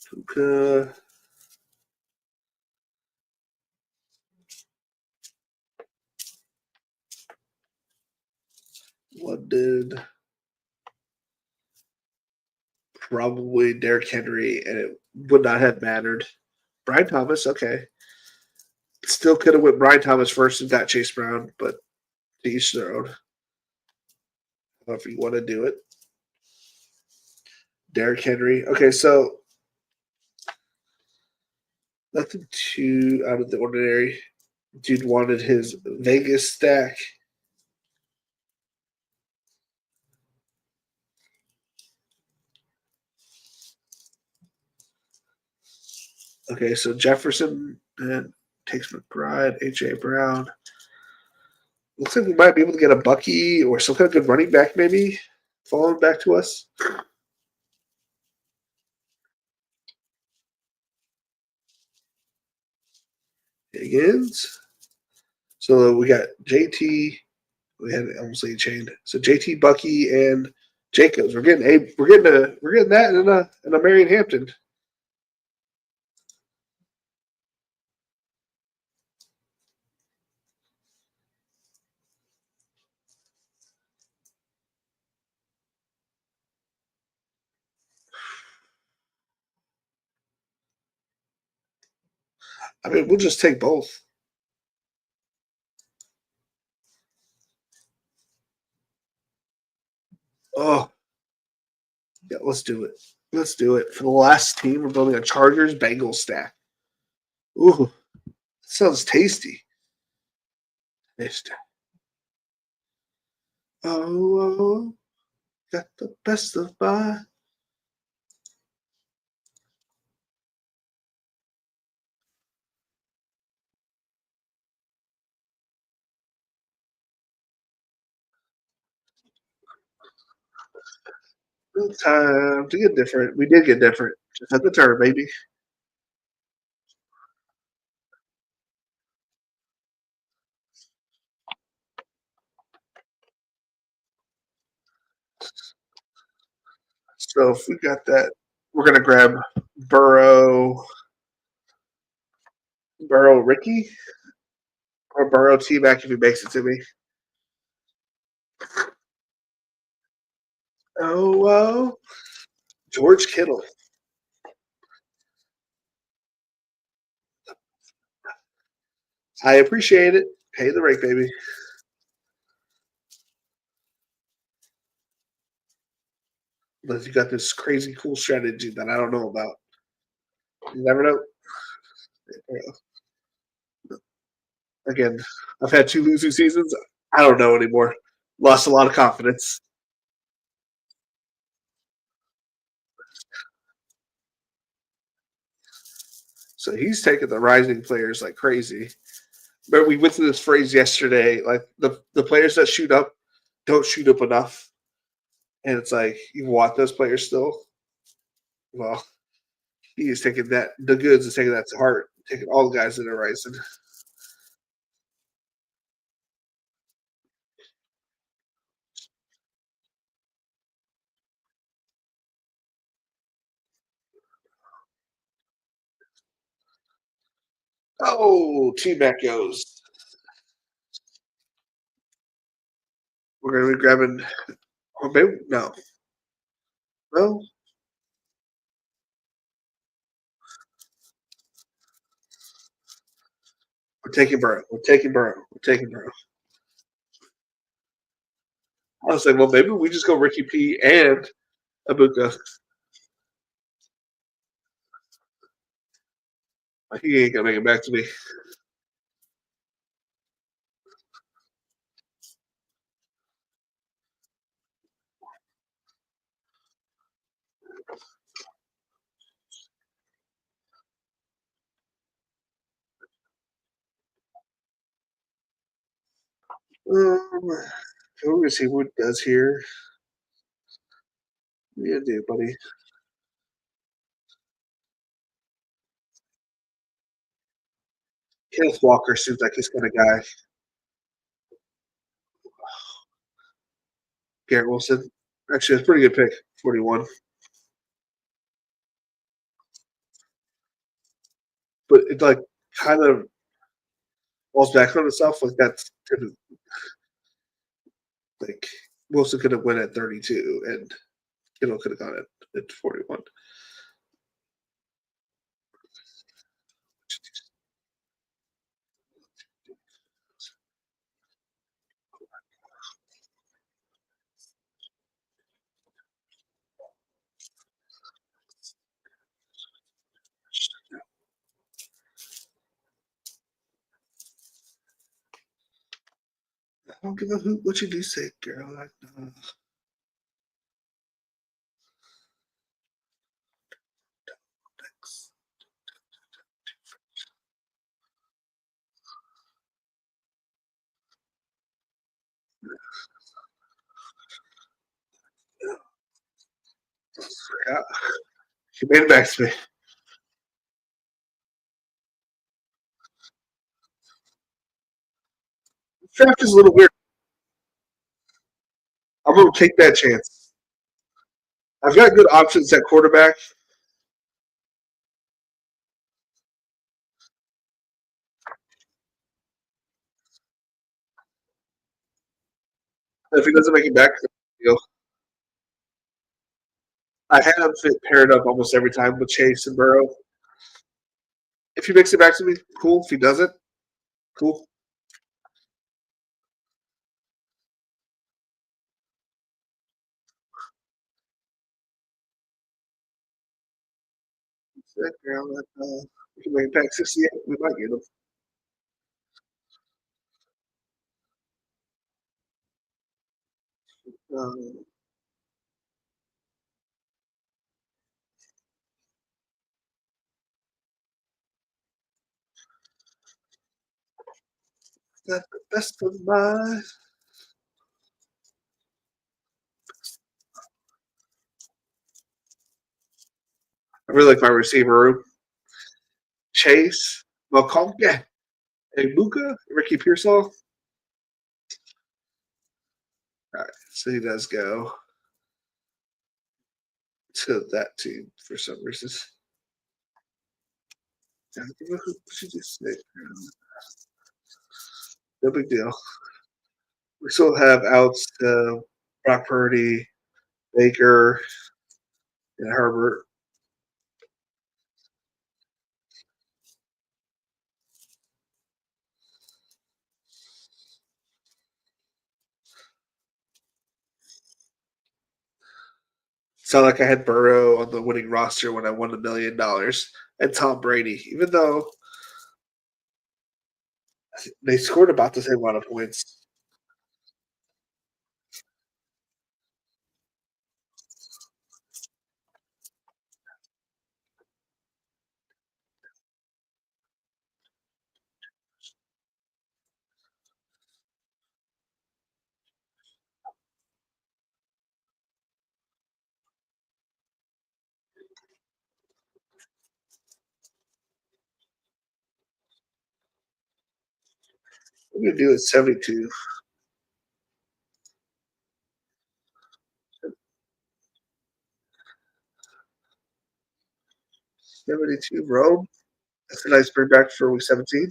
Puka. London. Probably Derrick Henry, and it would not have mattered. Brian Thomas, okay. Still could have went Brian Thomas first and got Chase Brown, but to each their own. However you want to do it. Derrick Henry. Okay, so nothing too out of the ordinary. Dude wanted his Vegas stack. Okay, so Jefferson and takes McBride, H.A. Brown. Looks like we might be able to get a Bucky or some kind of good running back, maybe, falling back to us. Higgins. So we got JT. We had almost a chain. So JT, Bucky, and Jacobs. We're getting that in a Marion Hampton. I mean, we'll just take both. Oh, yeah, let's do it. Let's do it. For the last team, we're building a Chargers Bengals stack. Ooh, sounds tasty. Tasty. Oh, got the best of my. Time to get different. We did get different. Just at the turn, baby. So if we got that, we're gonna grab Burrow Ricky, or Burrow T Mac if he makes it to me. Oh, George Kittle. I appreciate it. Pay the rate, baby. Unless you got this crazy cool strategy that I don't know about. You never know. Again, I've had 2 losing seasons. I don't know anymore. Lost a lot of confidence. So he's taking the rising players like crazy. But we went through this phrase yesterday, like the players that shoot up don't shoot up enough. And it's like you want those players still. Well, he is taking that the goods is taking that to heart, taking all the guys that are rising. Oh, T Mac goes. We're gonna be grabbing or maybe no. No, we're taking Burrow. We're taking Burrow. We're taking Burrow. I was like, well, maybe we just go Ricky P and Abuka. He ain't gonna make it back to me. We're gonna see what it does here. Yeah, dude, buddy. Kenneth Walker seems like his kind of guy. Garrett Wilson. Actually, it's a pretty good pick. 41. But it like kind of falls back on itself. Like that's like Wilson could have went at 32 and Kittle could have gone at 41. I don't give a hoot what you do say, girl. Like, yeah, he made it back to me. Draft is a little weird. I'm going to take that chance. I've got good options at quarterback. If he doesn't make it back, you know, I have him fit paired up almost every time with Chase and Burrow. If he makes it back to me, cool. If he doesn't, cool. We can make it back 68. We might get him. Um, got the best of my. I really like my receiver room. Chase, Malcolm, yeah, Ibuka, Ricky Pearsall. All right, so he does go to that team for some reason. What should you say? No big deal. We still have outs Brock Purdy, Baker, and Herbert. Sound like I had Burrow on the winning roster when I won $1 million, and Tom Brady, even though they scored about the same amount of points. I'm gonna do it 72. 72 Rome. That's a nice bring back for week 17.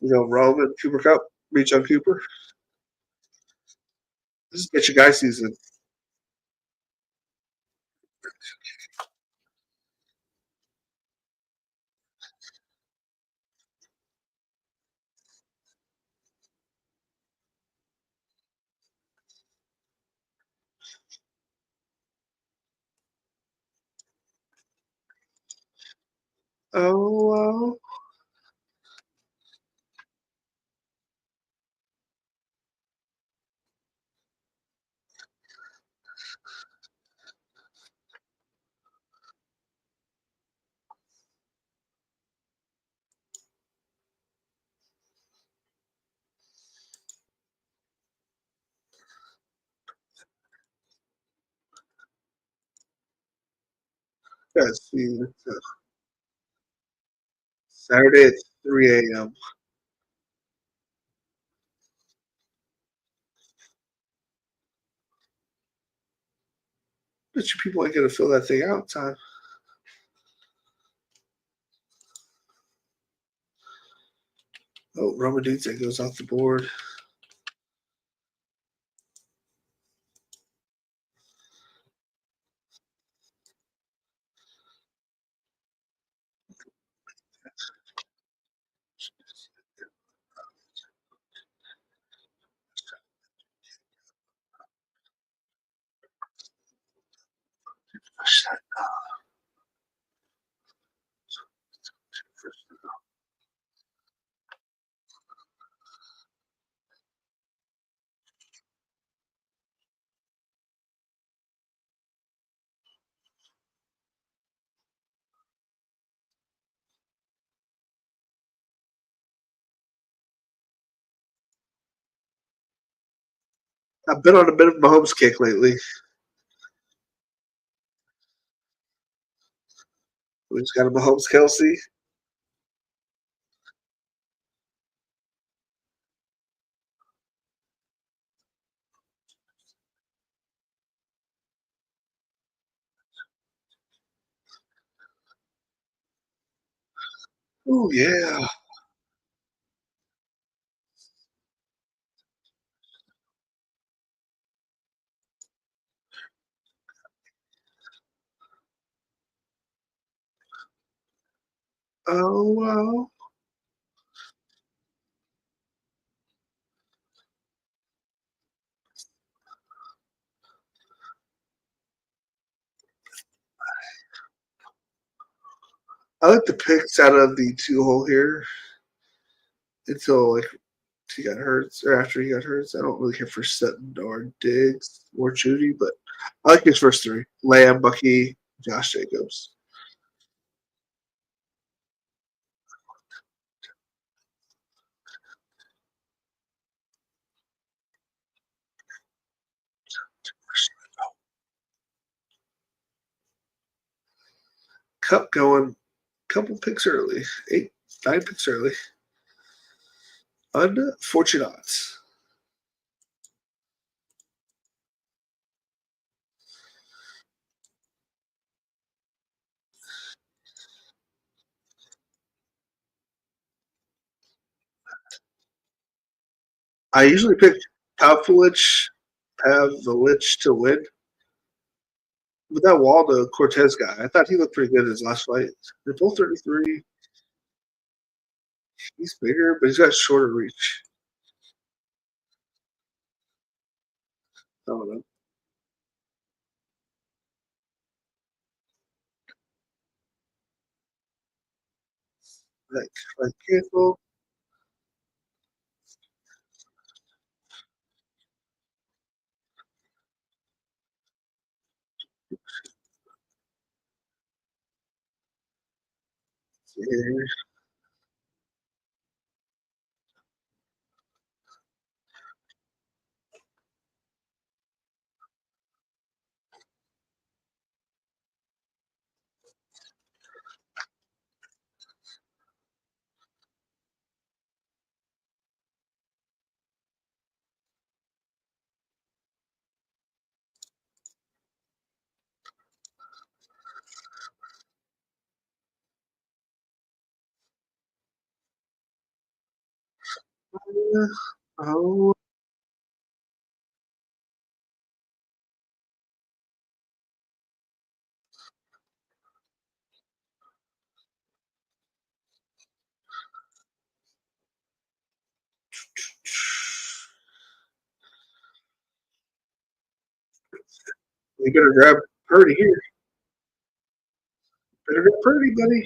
Rome and Cooper Cup. Reach on Cooper. This is get your guy season. Oh, wow. Let's see. Saturday at 3 a.m. Bet you people ain't gonna fill that thing out in time. Oh, Roman Dudes that goes off the board. I've been on a bit of Mahomes kick lately. We just got a Mahomes Kelsey. Oh yeah. Oh wow. I like the picks out of the 2 hole here until like he got hurt or after he got hurt. I don't really care for Sutton or Diggs or Judy, but I like his first three: Lamb, Bucky, Josh Jacobs. Cup going, couple picks early, 8, 9 picks early. Unfortunate. I usually pick Pavlich, Pavlich to win. But that Waldo Cortez guy, I thought he looked pretty good in his last fight. They're both 33. He's bigger, but he's got shorter reach. I don't know. Like Cancel. Yeah. Oh, you better grab Purdy here. Better grab Purdy, buddy.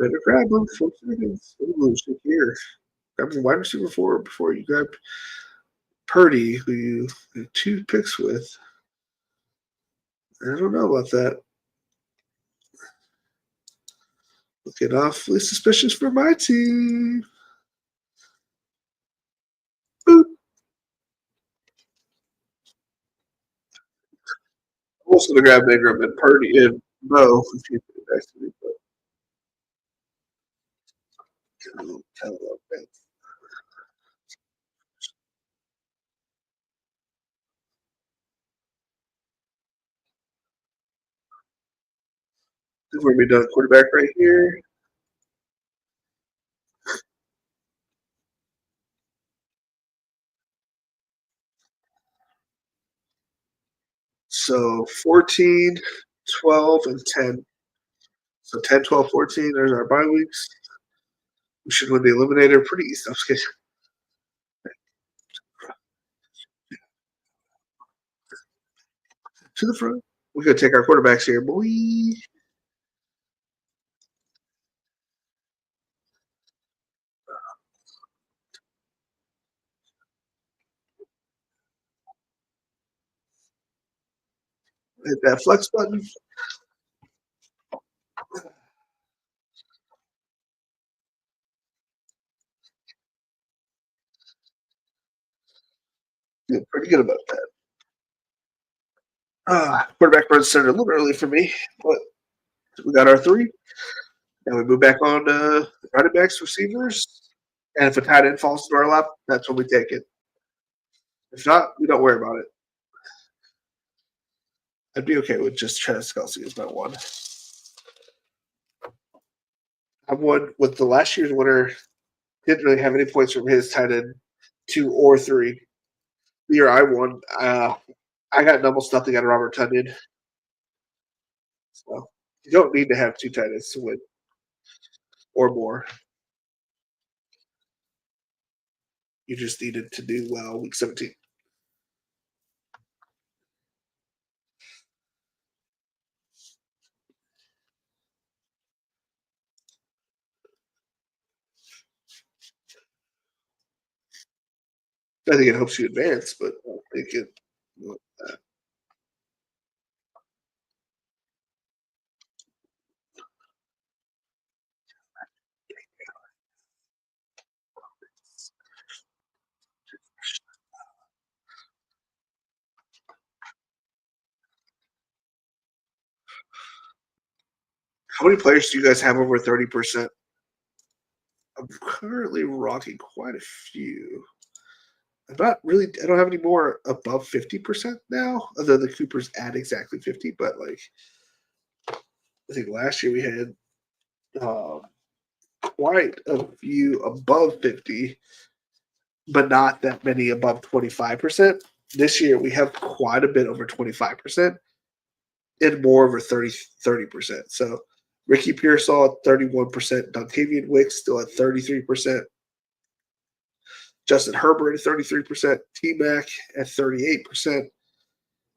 Better grab him. 4 seconds. Ooh, here. Grab the wide receiver 4 before you grab Purdy, who you have 2 picks with. I don't know about that. Looking awfully suspicious for my team. Boop. I'm also going to grab Ingram and Purdy and Bo if you put it next to me. But tell them that. We're going to be done quarterback right here. So 14, 12, and 10. So 10, 12, 14. There's our bye weeks. We should win the eliminator pretty easy. I'm just kidding. To the front. We're going to take our quarterbacks here, boy. Hit that flex button. Feel pretty good about that. Quarterback runs started a little early for me, but we got our 3. Now we move back on running backs, receivers, and if a tight end falls to our lap, that's when we take it. If not, we don't worry about it. I'd be okay with just Travis Kelce as my 1. I won with the last year's winner. Didn't really have any points from his tight end 2 or 3. The year I won, I got almost nothing out of Robert Tunyon. So you don't need to have 2 tight ends to win or more. You just needed to do well week 17. I think it helps you advance, but I don't think it. How many players do you guys have over 30%? I'm currently rocking quite a few. I'm not really. I don't have any more above 50% now, other than Cooper's at exactly 50. But like, I think last year we had um, quite a few above 50, but not that many above 25%. This year we have quite a bit over 25% and more over 30%. So Ricky Pearsall at 31%, Dontavian Wicks still at 33%, Justin Herbert at 33%, T Mac at 38%,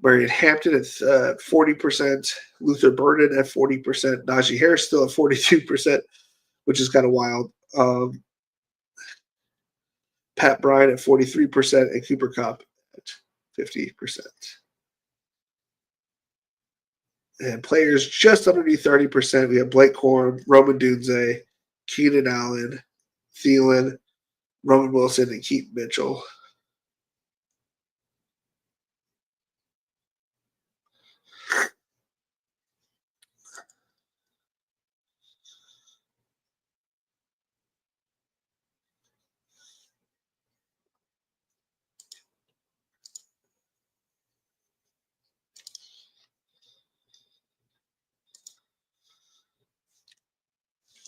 Marion Hampton at 40%, Luther Burden at 40%, Najee Harris still at 42%, which is kind of wild. Pat Bryant at 43%, and Cooper Kupp at 50%. And players just underneath 30%, we have Blake Corum, Roman Dunze, Keenan Allen, Thielen, Roman Wilson, and Keaton Mitchell.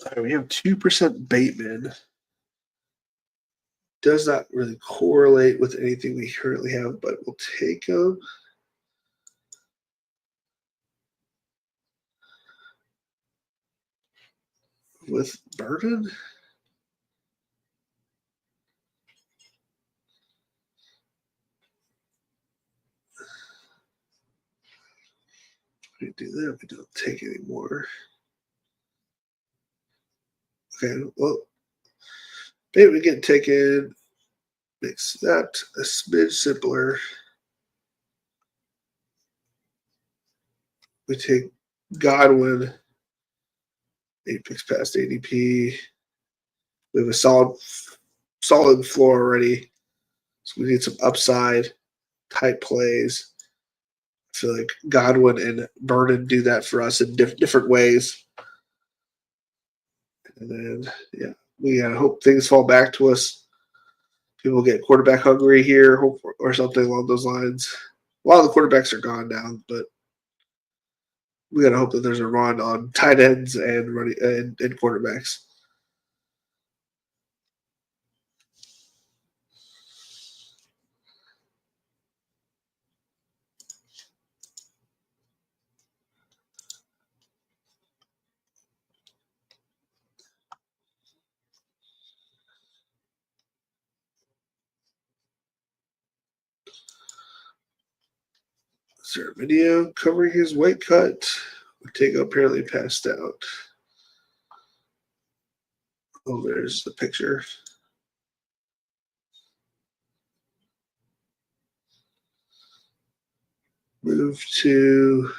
Right, we have 2% Bateman. Does not really correlate with anything we currently have, but we'll take him. With Burden. We do that. We don't take any more. Okay, well, maybe we can take in, makes that a smidge simpler. We take Godwin, 8 picks past ADP. We have a solid floor already. So we need some upside type plays. I feel like Godwin and Vernon do that for us in different ways. And then, yeah, we hope things fall back to us. People get quarterback hungry here, or something along those lines. A lot of the quarterbacks are gone now, but we got to hope that there's a run on tight ends and running and quarterbacks. Is there a video covering his weight cut? Ortega apparently passed out. Oh, there's the picture. Move to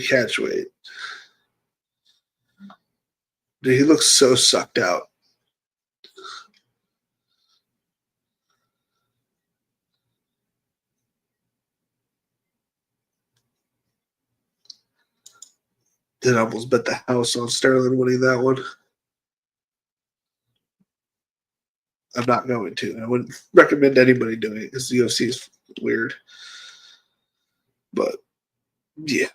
catch weight. Dude, he looks so sucked out. Did almost bet the house on Sterling winning that one. I'm not going to. I wouldn't recommend anybody doing it because the UFC is weird. But yeah.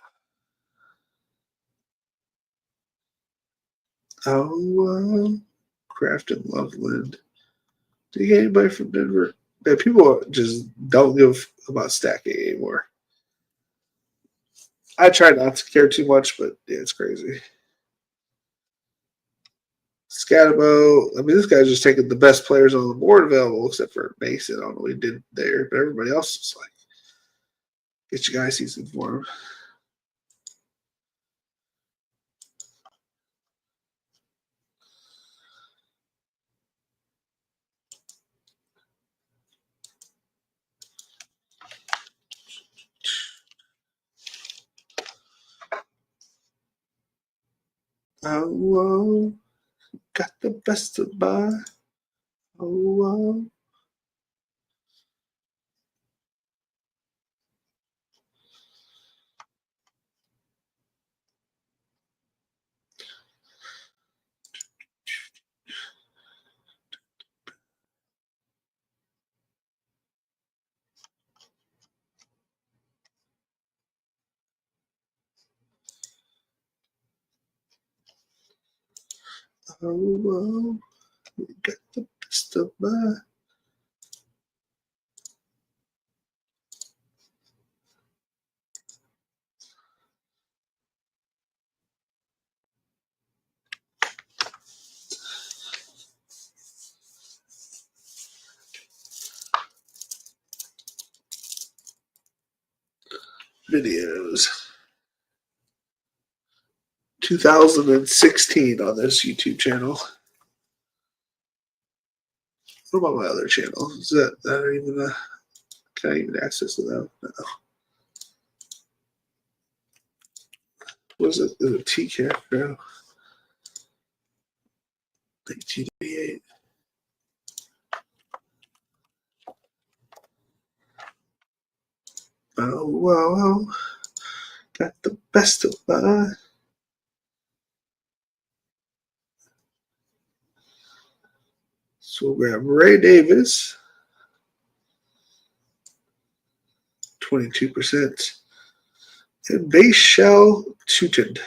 Oh, Kraft and Loveland. Do you get anybody from Denver? Man, people just don't give about stacking anymore. I try not to care too much, but yeah, it's crazy. Scatabo. I mean, this guy's just taking the best players on the board available, except for Mason. I don't know what he did there, but everybody else is like, get your guy season for him. Oh, got the best of my. Oh, oh, got the best of my. Videos. 2016 on this YouTube channel. What about my other channel? Is that even a, can I even access to that? No. What is it? Is it TCAP? No. 1988. Oh, wow. Got the best of my. So we'll grab Ray Davis, 22%, and Base Shell Tutin.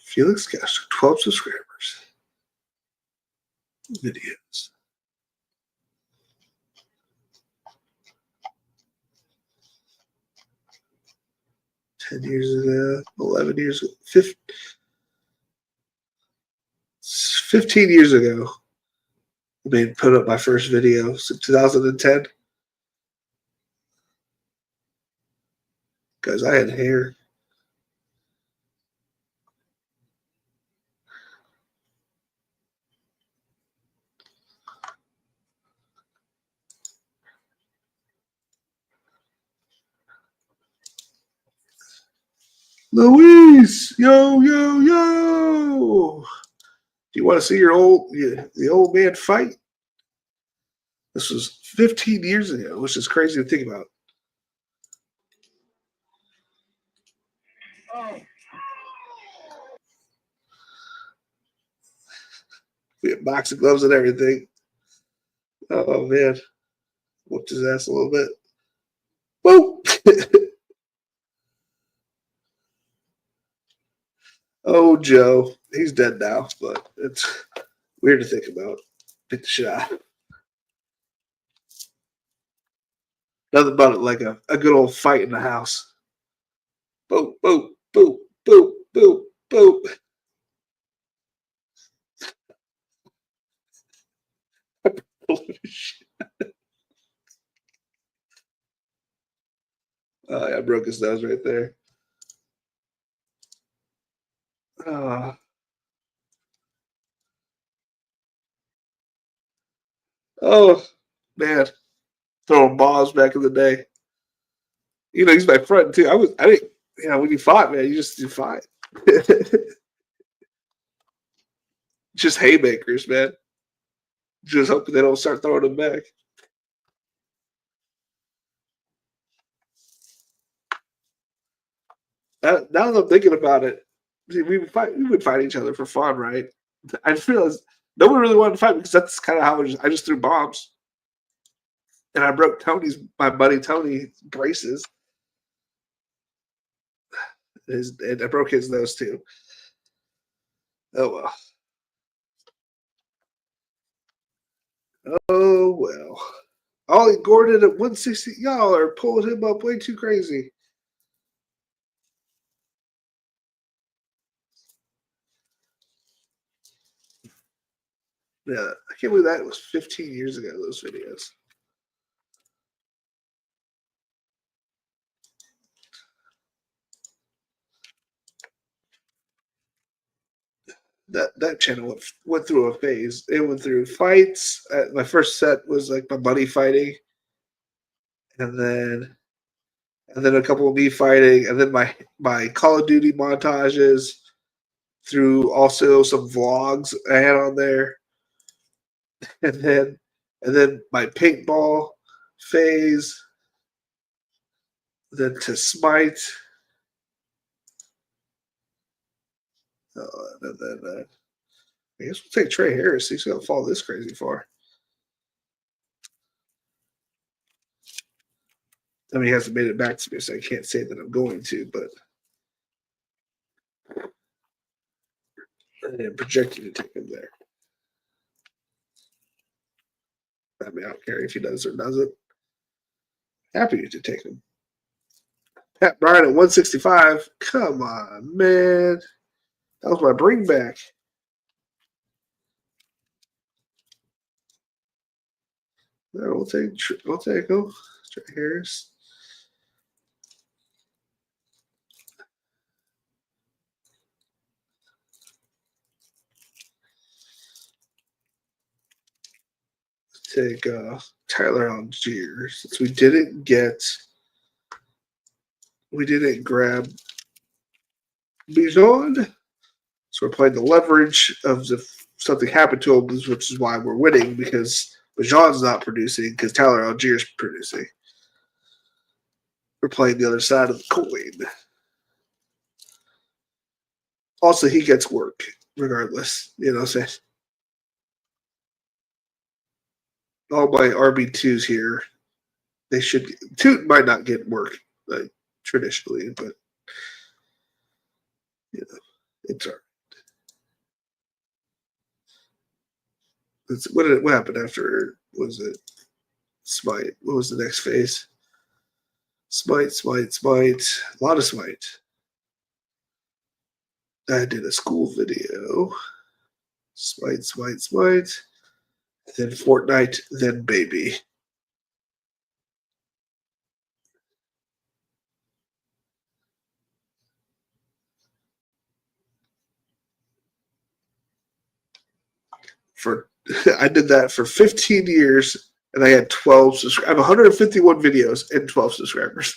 Felix Castro, 12 subscribers. Videos. 10 years ago, 11 years ago, 15 years ago. I put up my first video, 2010. Because I had hair. Luis, yo, yo, yo. Do you want to see the old man fight? This was 15 years ago, which is crazy to think about. We had boxing gloves and everything. Oh man, whooped his ass a little bit. Whoa! Oh, Joe, he's dead now, but it's weird to think about. Pick the shot. Nothing about it like a good old fight in the house. Boom, boom, boom, boom, boom, boom. Oh, I broke his nose right there. Oh, man. Throwing balls back in the day. He's my friend too. I didn't, when you fought, man, you just do fight. Just haymakers, man. Just hoping they don't start throwing them back. Now that I'm thinking about it, we would fight each other for fun, right? I just realized no one really wanted to fight because that's kind of how I just threw bombs. And I broke my buddy Tony's braces. And I broke his nose too. Oh well. Oh well. Ollie Gordon at 160. Y'all are pulling him up way too crazy. Yeah, I can't believe that was 15 years ago, those videos. That channel went through a phase. It went through fights. My first set was like my buddy fighting, and then a couple of me fighting, and then my Call of Duty montages. Through also some vlogs I had on there, and then my paintball phase. Then to Smite. And then I guess we'll take Trey Harris. He's going to fall this crazy far. I mean, he hasn't made it back to me, so I can't say that I'm going to, but I'm projecting to take him there. I mean, I don't care if he does or doesn't. Happy to take him. Pat Bryant at 165. Come on, man. That was my bring back. No, we'll take him. Trey Harris. Take Tyler Algier since we didn't grab Bijan. So we're playing the leverage of something happened to him, which is why we're winning because Bijan's not producing because Tyler Algier's producing. We're playing the other side of the coin. Also, he gets work regardless. You know what I'm saying? All my RB2s here, they should two might not get work like traditionally, but it's all right. What happened after? Was it Smite? What was the next phase? Smite. A lot of Smite. I did a school video. Smite, smite, smite. Then Fortnite, then baby. For I did that for 15 years, and I had 12 subscribers. I have 151 videos and 12 subscribers.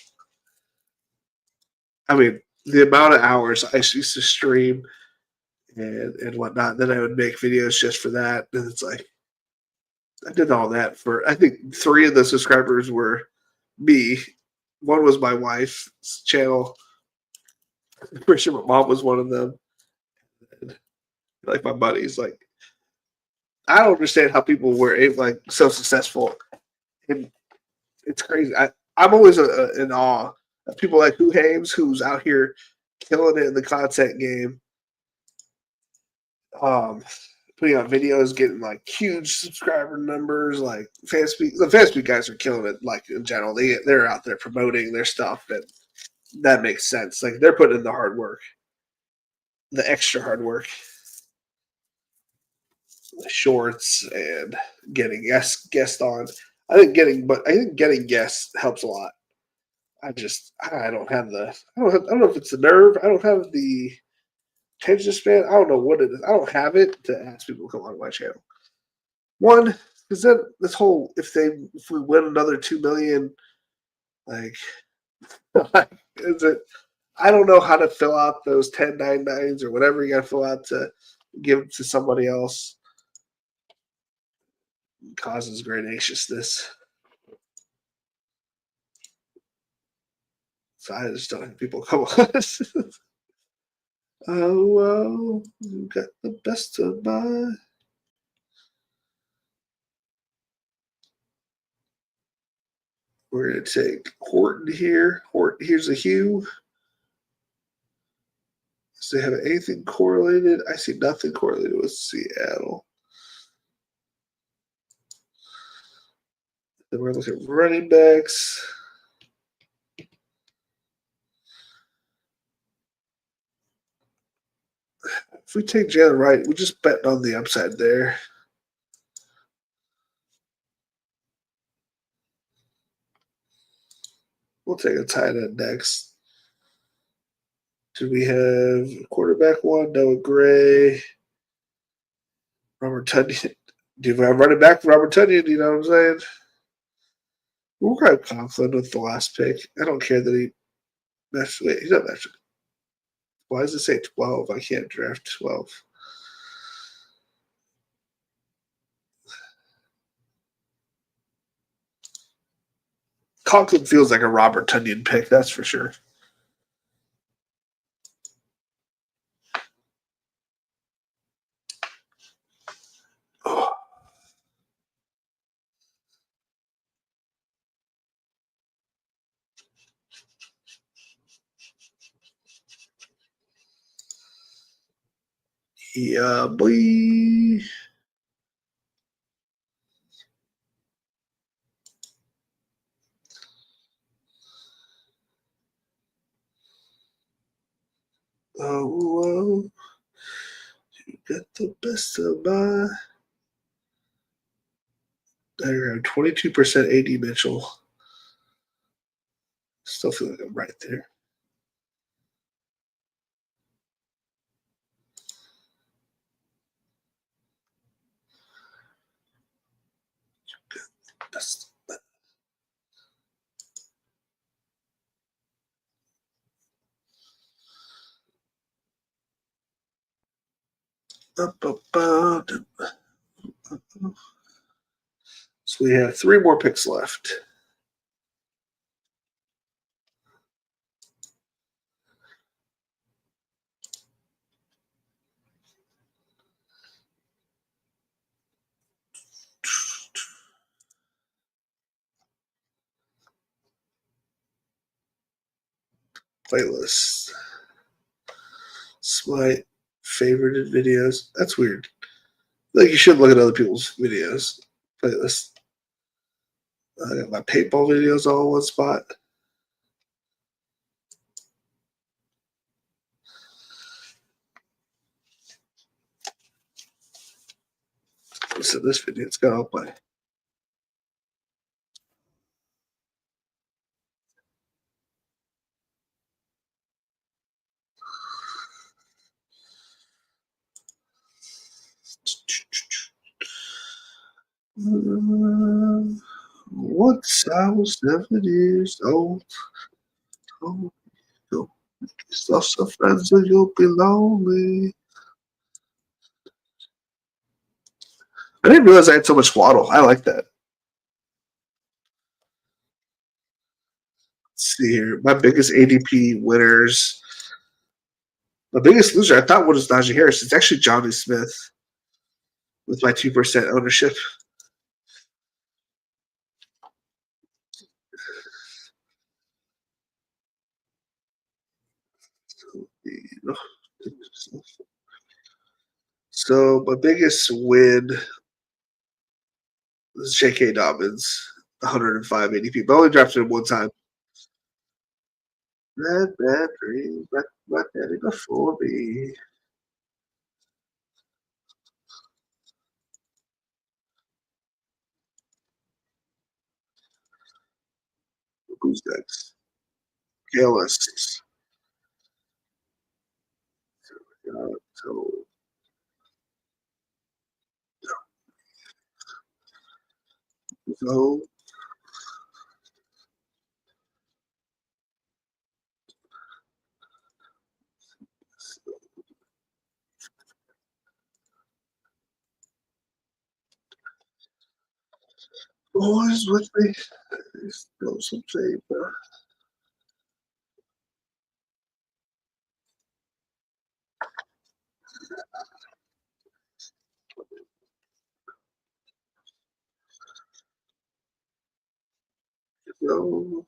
I mean, the amount of hours I used to stream and whatnot. Then I would make videos just for that. And it's like I did all that for I think 3 of the subscribers were me. One was my wife's channel. I'm pretty sure my mom was one of them. And, like my buddies, like I don't understand how people were like so successful. And it's crazy. I'm always in awe of people like Who Hames, who's out here killing it in the content game. Um, Putting out videos, getting like huge subscriber numbers. Like the FanSpeak guys are killing it. Like in general, they're out there promoting their stuff, and that makes sense. Like they're putting in the hard work, the extra hard work, the shorts, and getting guest on. I think getting guests helps a lot. I don't have the I don't know if it's the nerve. I don't have the attention span. I don't know what it is. I don't have it to ask people to come on my channel. One, because then this whole if we win another 2 million, like, like is it? I don't know how to fill out those 1099s or whatever you got to fill out to give to somebody else. It causes great anxiousness. So I just don't have people come on. Oh well, you got the best of my. We're going to take Horton here. Horton, here's a Hugh. Does they have anything correlated? I see nothing correlated with Seattle. Then we're looking at running backs. If we take Jalen Wright, we just bet on the upside there. We'll take a tight end next. Do we have quarterback one? Noah Gray. Robert Tunyon. Do we have running back for Robert Tunyon? You know what I'm saying? We'll grab Conklin with the last pick. I don't care that he matched. Wait, he's not matching. Why does it say 12? I can't draft 12. Conklin feels like a Robert Tunyon pick, that's for sure. Oh. Yeah, boy. Oh, well, you got the best of my. I have 22% AD Mitchell. Still feel like I'm right there. Best. So we have 3 more picks left. Playlist. My favorited videos. That's weird. Like you should look at other people's videos. Playlist. I got my paintball videos all in one spot. notice in this video. It's got all my. Once I was 7 years old. Oh, you'll lost some friends and you'll be lonely. I didn't realize I had so much waddle. I like that. Let's see here. My biggest ADP winners. My biggest loser, I thought, was Najee Harris. It's actually Johnny Smith with my 2% ownership. So my biggest win was J.K. Dobbins, 105 ADP. But I only drafted him one time. Bad dreams, my daddy before me. Who's next? Gillis. So boys with me. Go some paper. So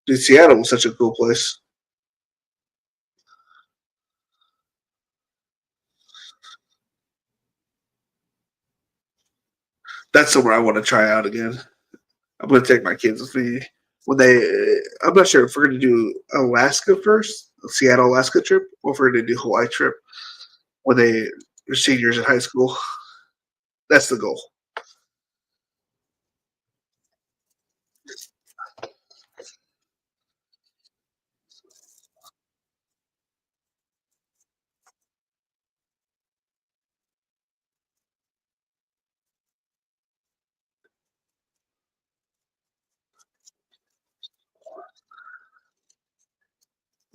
dude, Seattle was such a cool place. That's somewhere I want to try out again. I'm going to take my kids with me when they. I'm not sure if we're going to do Alaska first, a Seattle, Alaska trip, or if we're going to do Hawaii trip when they are seniors in high school. That's the goal.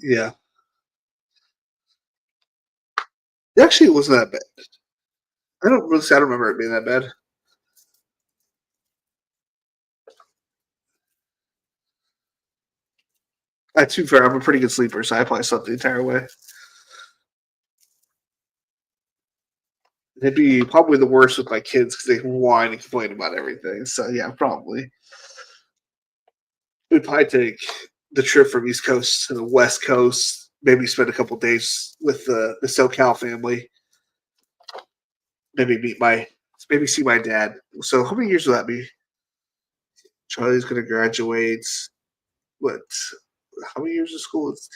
Yeah. Actually, it wasn't that bad. I don't remember it being that bad. To be fair, I'm a pretty good sleeper, so I probably slept the entire way. It'd be probably the worst with my kids because they whine and complain about everything. So yeah, probably. We'd probably take the trip from East Coast to the West Coast. Maybe spend a couple days with the SoCal family. Maybe see my dad. So how many years will that be? Charlie's gonna graduate. What? How many years of school? It's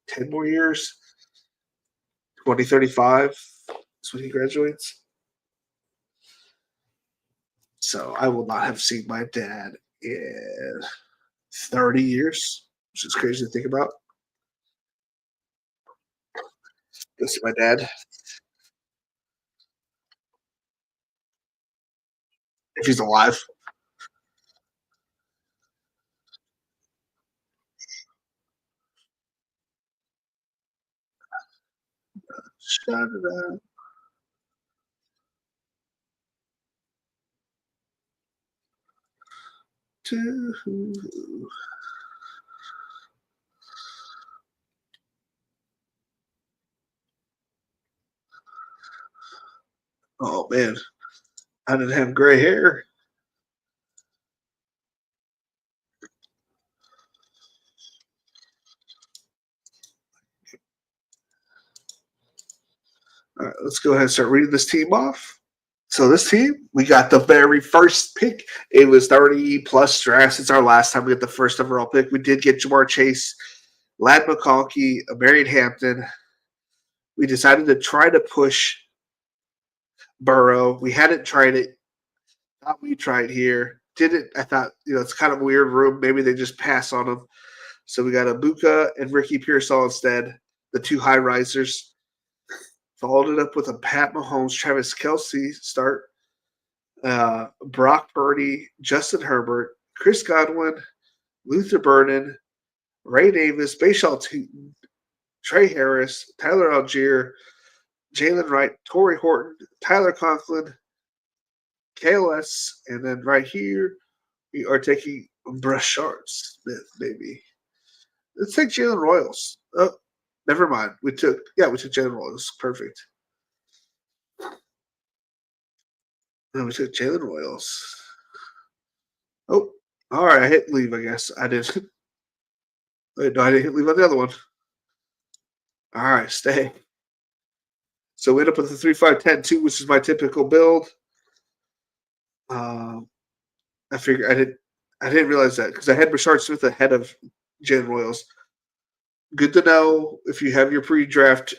10 more years. 2035 is when he graduates. So I will not have seen my dad in 30 years, which is crazy to think about. Go see my dad if he's alive. Shout it out to. Oh man, I didn't have gray hair. All right, let's go ahead and start reading this team off. So this team, we got the very first pick. It was 30 plus drafts. It's our last time we got the first overall pick. We did get Jamar Chase Lad McConkey, Marion Hampton. We decided to try to push Burrow. We hadn't tried it. Thought we tried here. Didn't. I thought, it's kind of a weird room. Maybe they just pass on him. So we got Abuka and Ricky Pearsall instead, the two high risers. Followed it up with a Pat Mahomes, Travis Kelce start. Brock Purdy, Justin Herbert, Chris Godwin, Luther Burden, Ray Davis, Bashaw Tootin, Trey Harris, Tyler Algier, Jalen Wright, Torrey Horton, Tyler Conklin, KLS, and then right here we are taking Brashard Smith, maybe. Let's take Jalen Royals. Oh, never mind. We took Jalen Royals. Perfect. And we took Jalen Royals. Oh, all right. I hit leave, I guess. I did. Wait, no, I didn't hit leave on the other one. All right, stay. So we end up with the 3-5-10-2, which is my typical build. I figured I didn't realize that because I had Brashard Smith ahead of Jalen Royals. Good to know if you have your pre-draft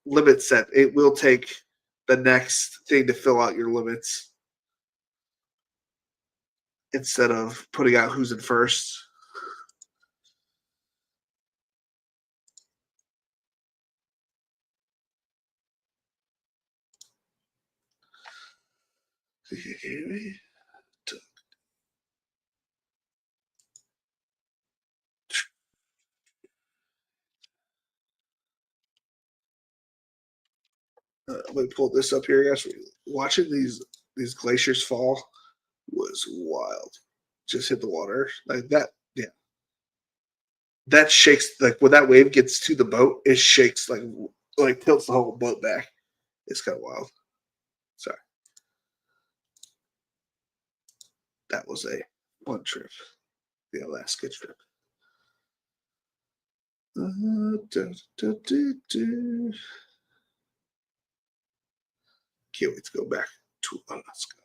limit set, it will take the next thing to fill out your limits instead of putting out who's in first. Let me pull this up here, guys. Watching these glaciers fall was wild. Just hit the water like that. Yeah, that shakes. Like when that wave gets to the boat, it shakes like tilts the whole boat back. It's kind of wild. Sorry, that was a one trip, the Alaska trip. Can't wait to go back to Alaska.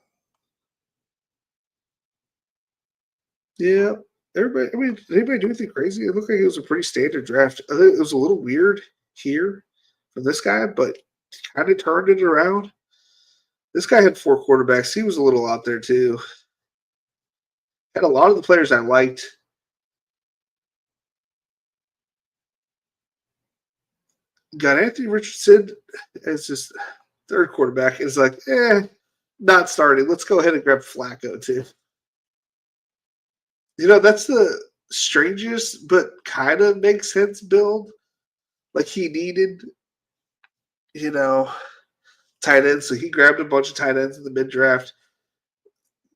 Yeah. Everybody, did anybody do anything crazy? It looked like it was a pretty standard draft. I think it was a little weird here from this guy, but kind of turned it around. This guy had 4 quarterbacks. He was a little out there too. Had a lot of the players I liked. Got Anthony Richardson as his third quarterback. It's like, not starting. Let's go ahead and grab Flacco too. That's the strangest but kind of makes sense build. Like he needed, tight ends, so he grabbed a bunch of tight ends in the mid draft.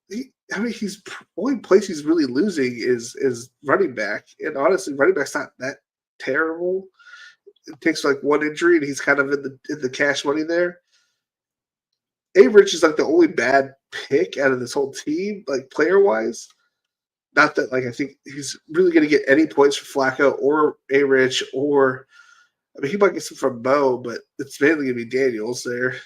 He's only place he's really losing is running back, and honestly, running back's not that terrible. It takes like one injury, and he's kind of in the cash money there. A-Rich is like the only bad pick out of this whole team, like player wise. Not that I think he's really going to get any points for Flacco or A-Rich or he might get some from Bo, but it's mainly going to be Daniels there.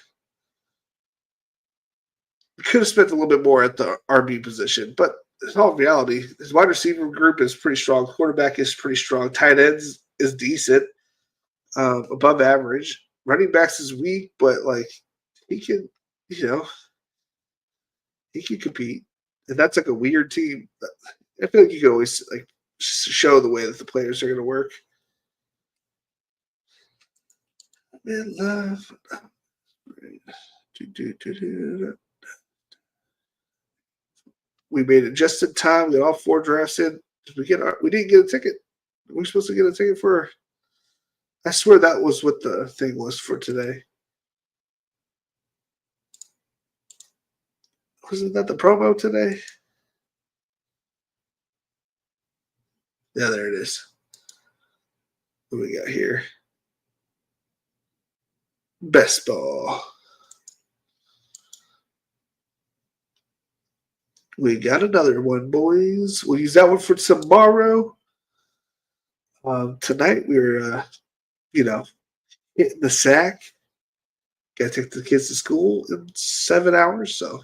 We could have spent a little bit more at the RB position, but in all reality, his wide receiver group is pretty strong. Quarterback is pretty strong. Tight ends is decent, above average. Running backs is weak, but he can, he can compete. And that's like a weird team. I feel like you can always show the way that the players are going to work. Love. We made it just in time. We got all 4 drafts in. We didn't get a ticket. We were supposed to get a ticket for. I swear that was what the thing was for today. Wasn't that the promo today? Yeah, there it is. What do we got here? Best ball. We got another one, boys. We'll use that one for tomorrow. Tonight we're, hitting the sack. Got to take the kids to school in 7 hours, so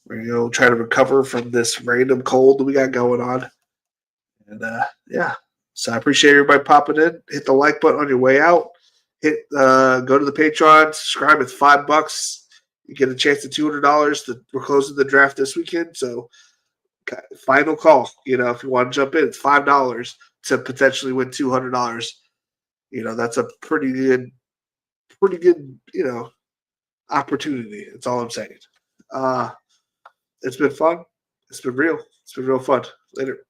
we're going to go try to recover from this random cold that we got going on. And, yeah. So I appreciate everybody popping in. Hit the like button on your way out. Go to the Patreon, subscribe. It's $5. You get a chance at $200. We're closing the draft this weekend, so final call. If you want to jump in, it's $5 to potentially win $200. That's a pretty good, opportunity. That's all I'm saying. It's been fun. It's been real. It's been real fun. Later.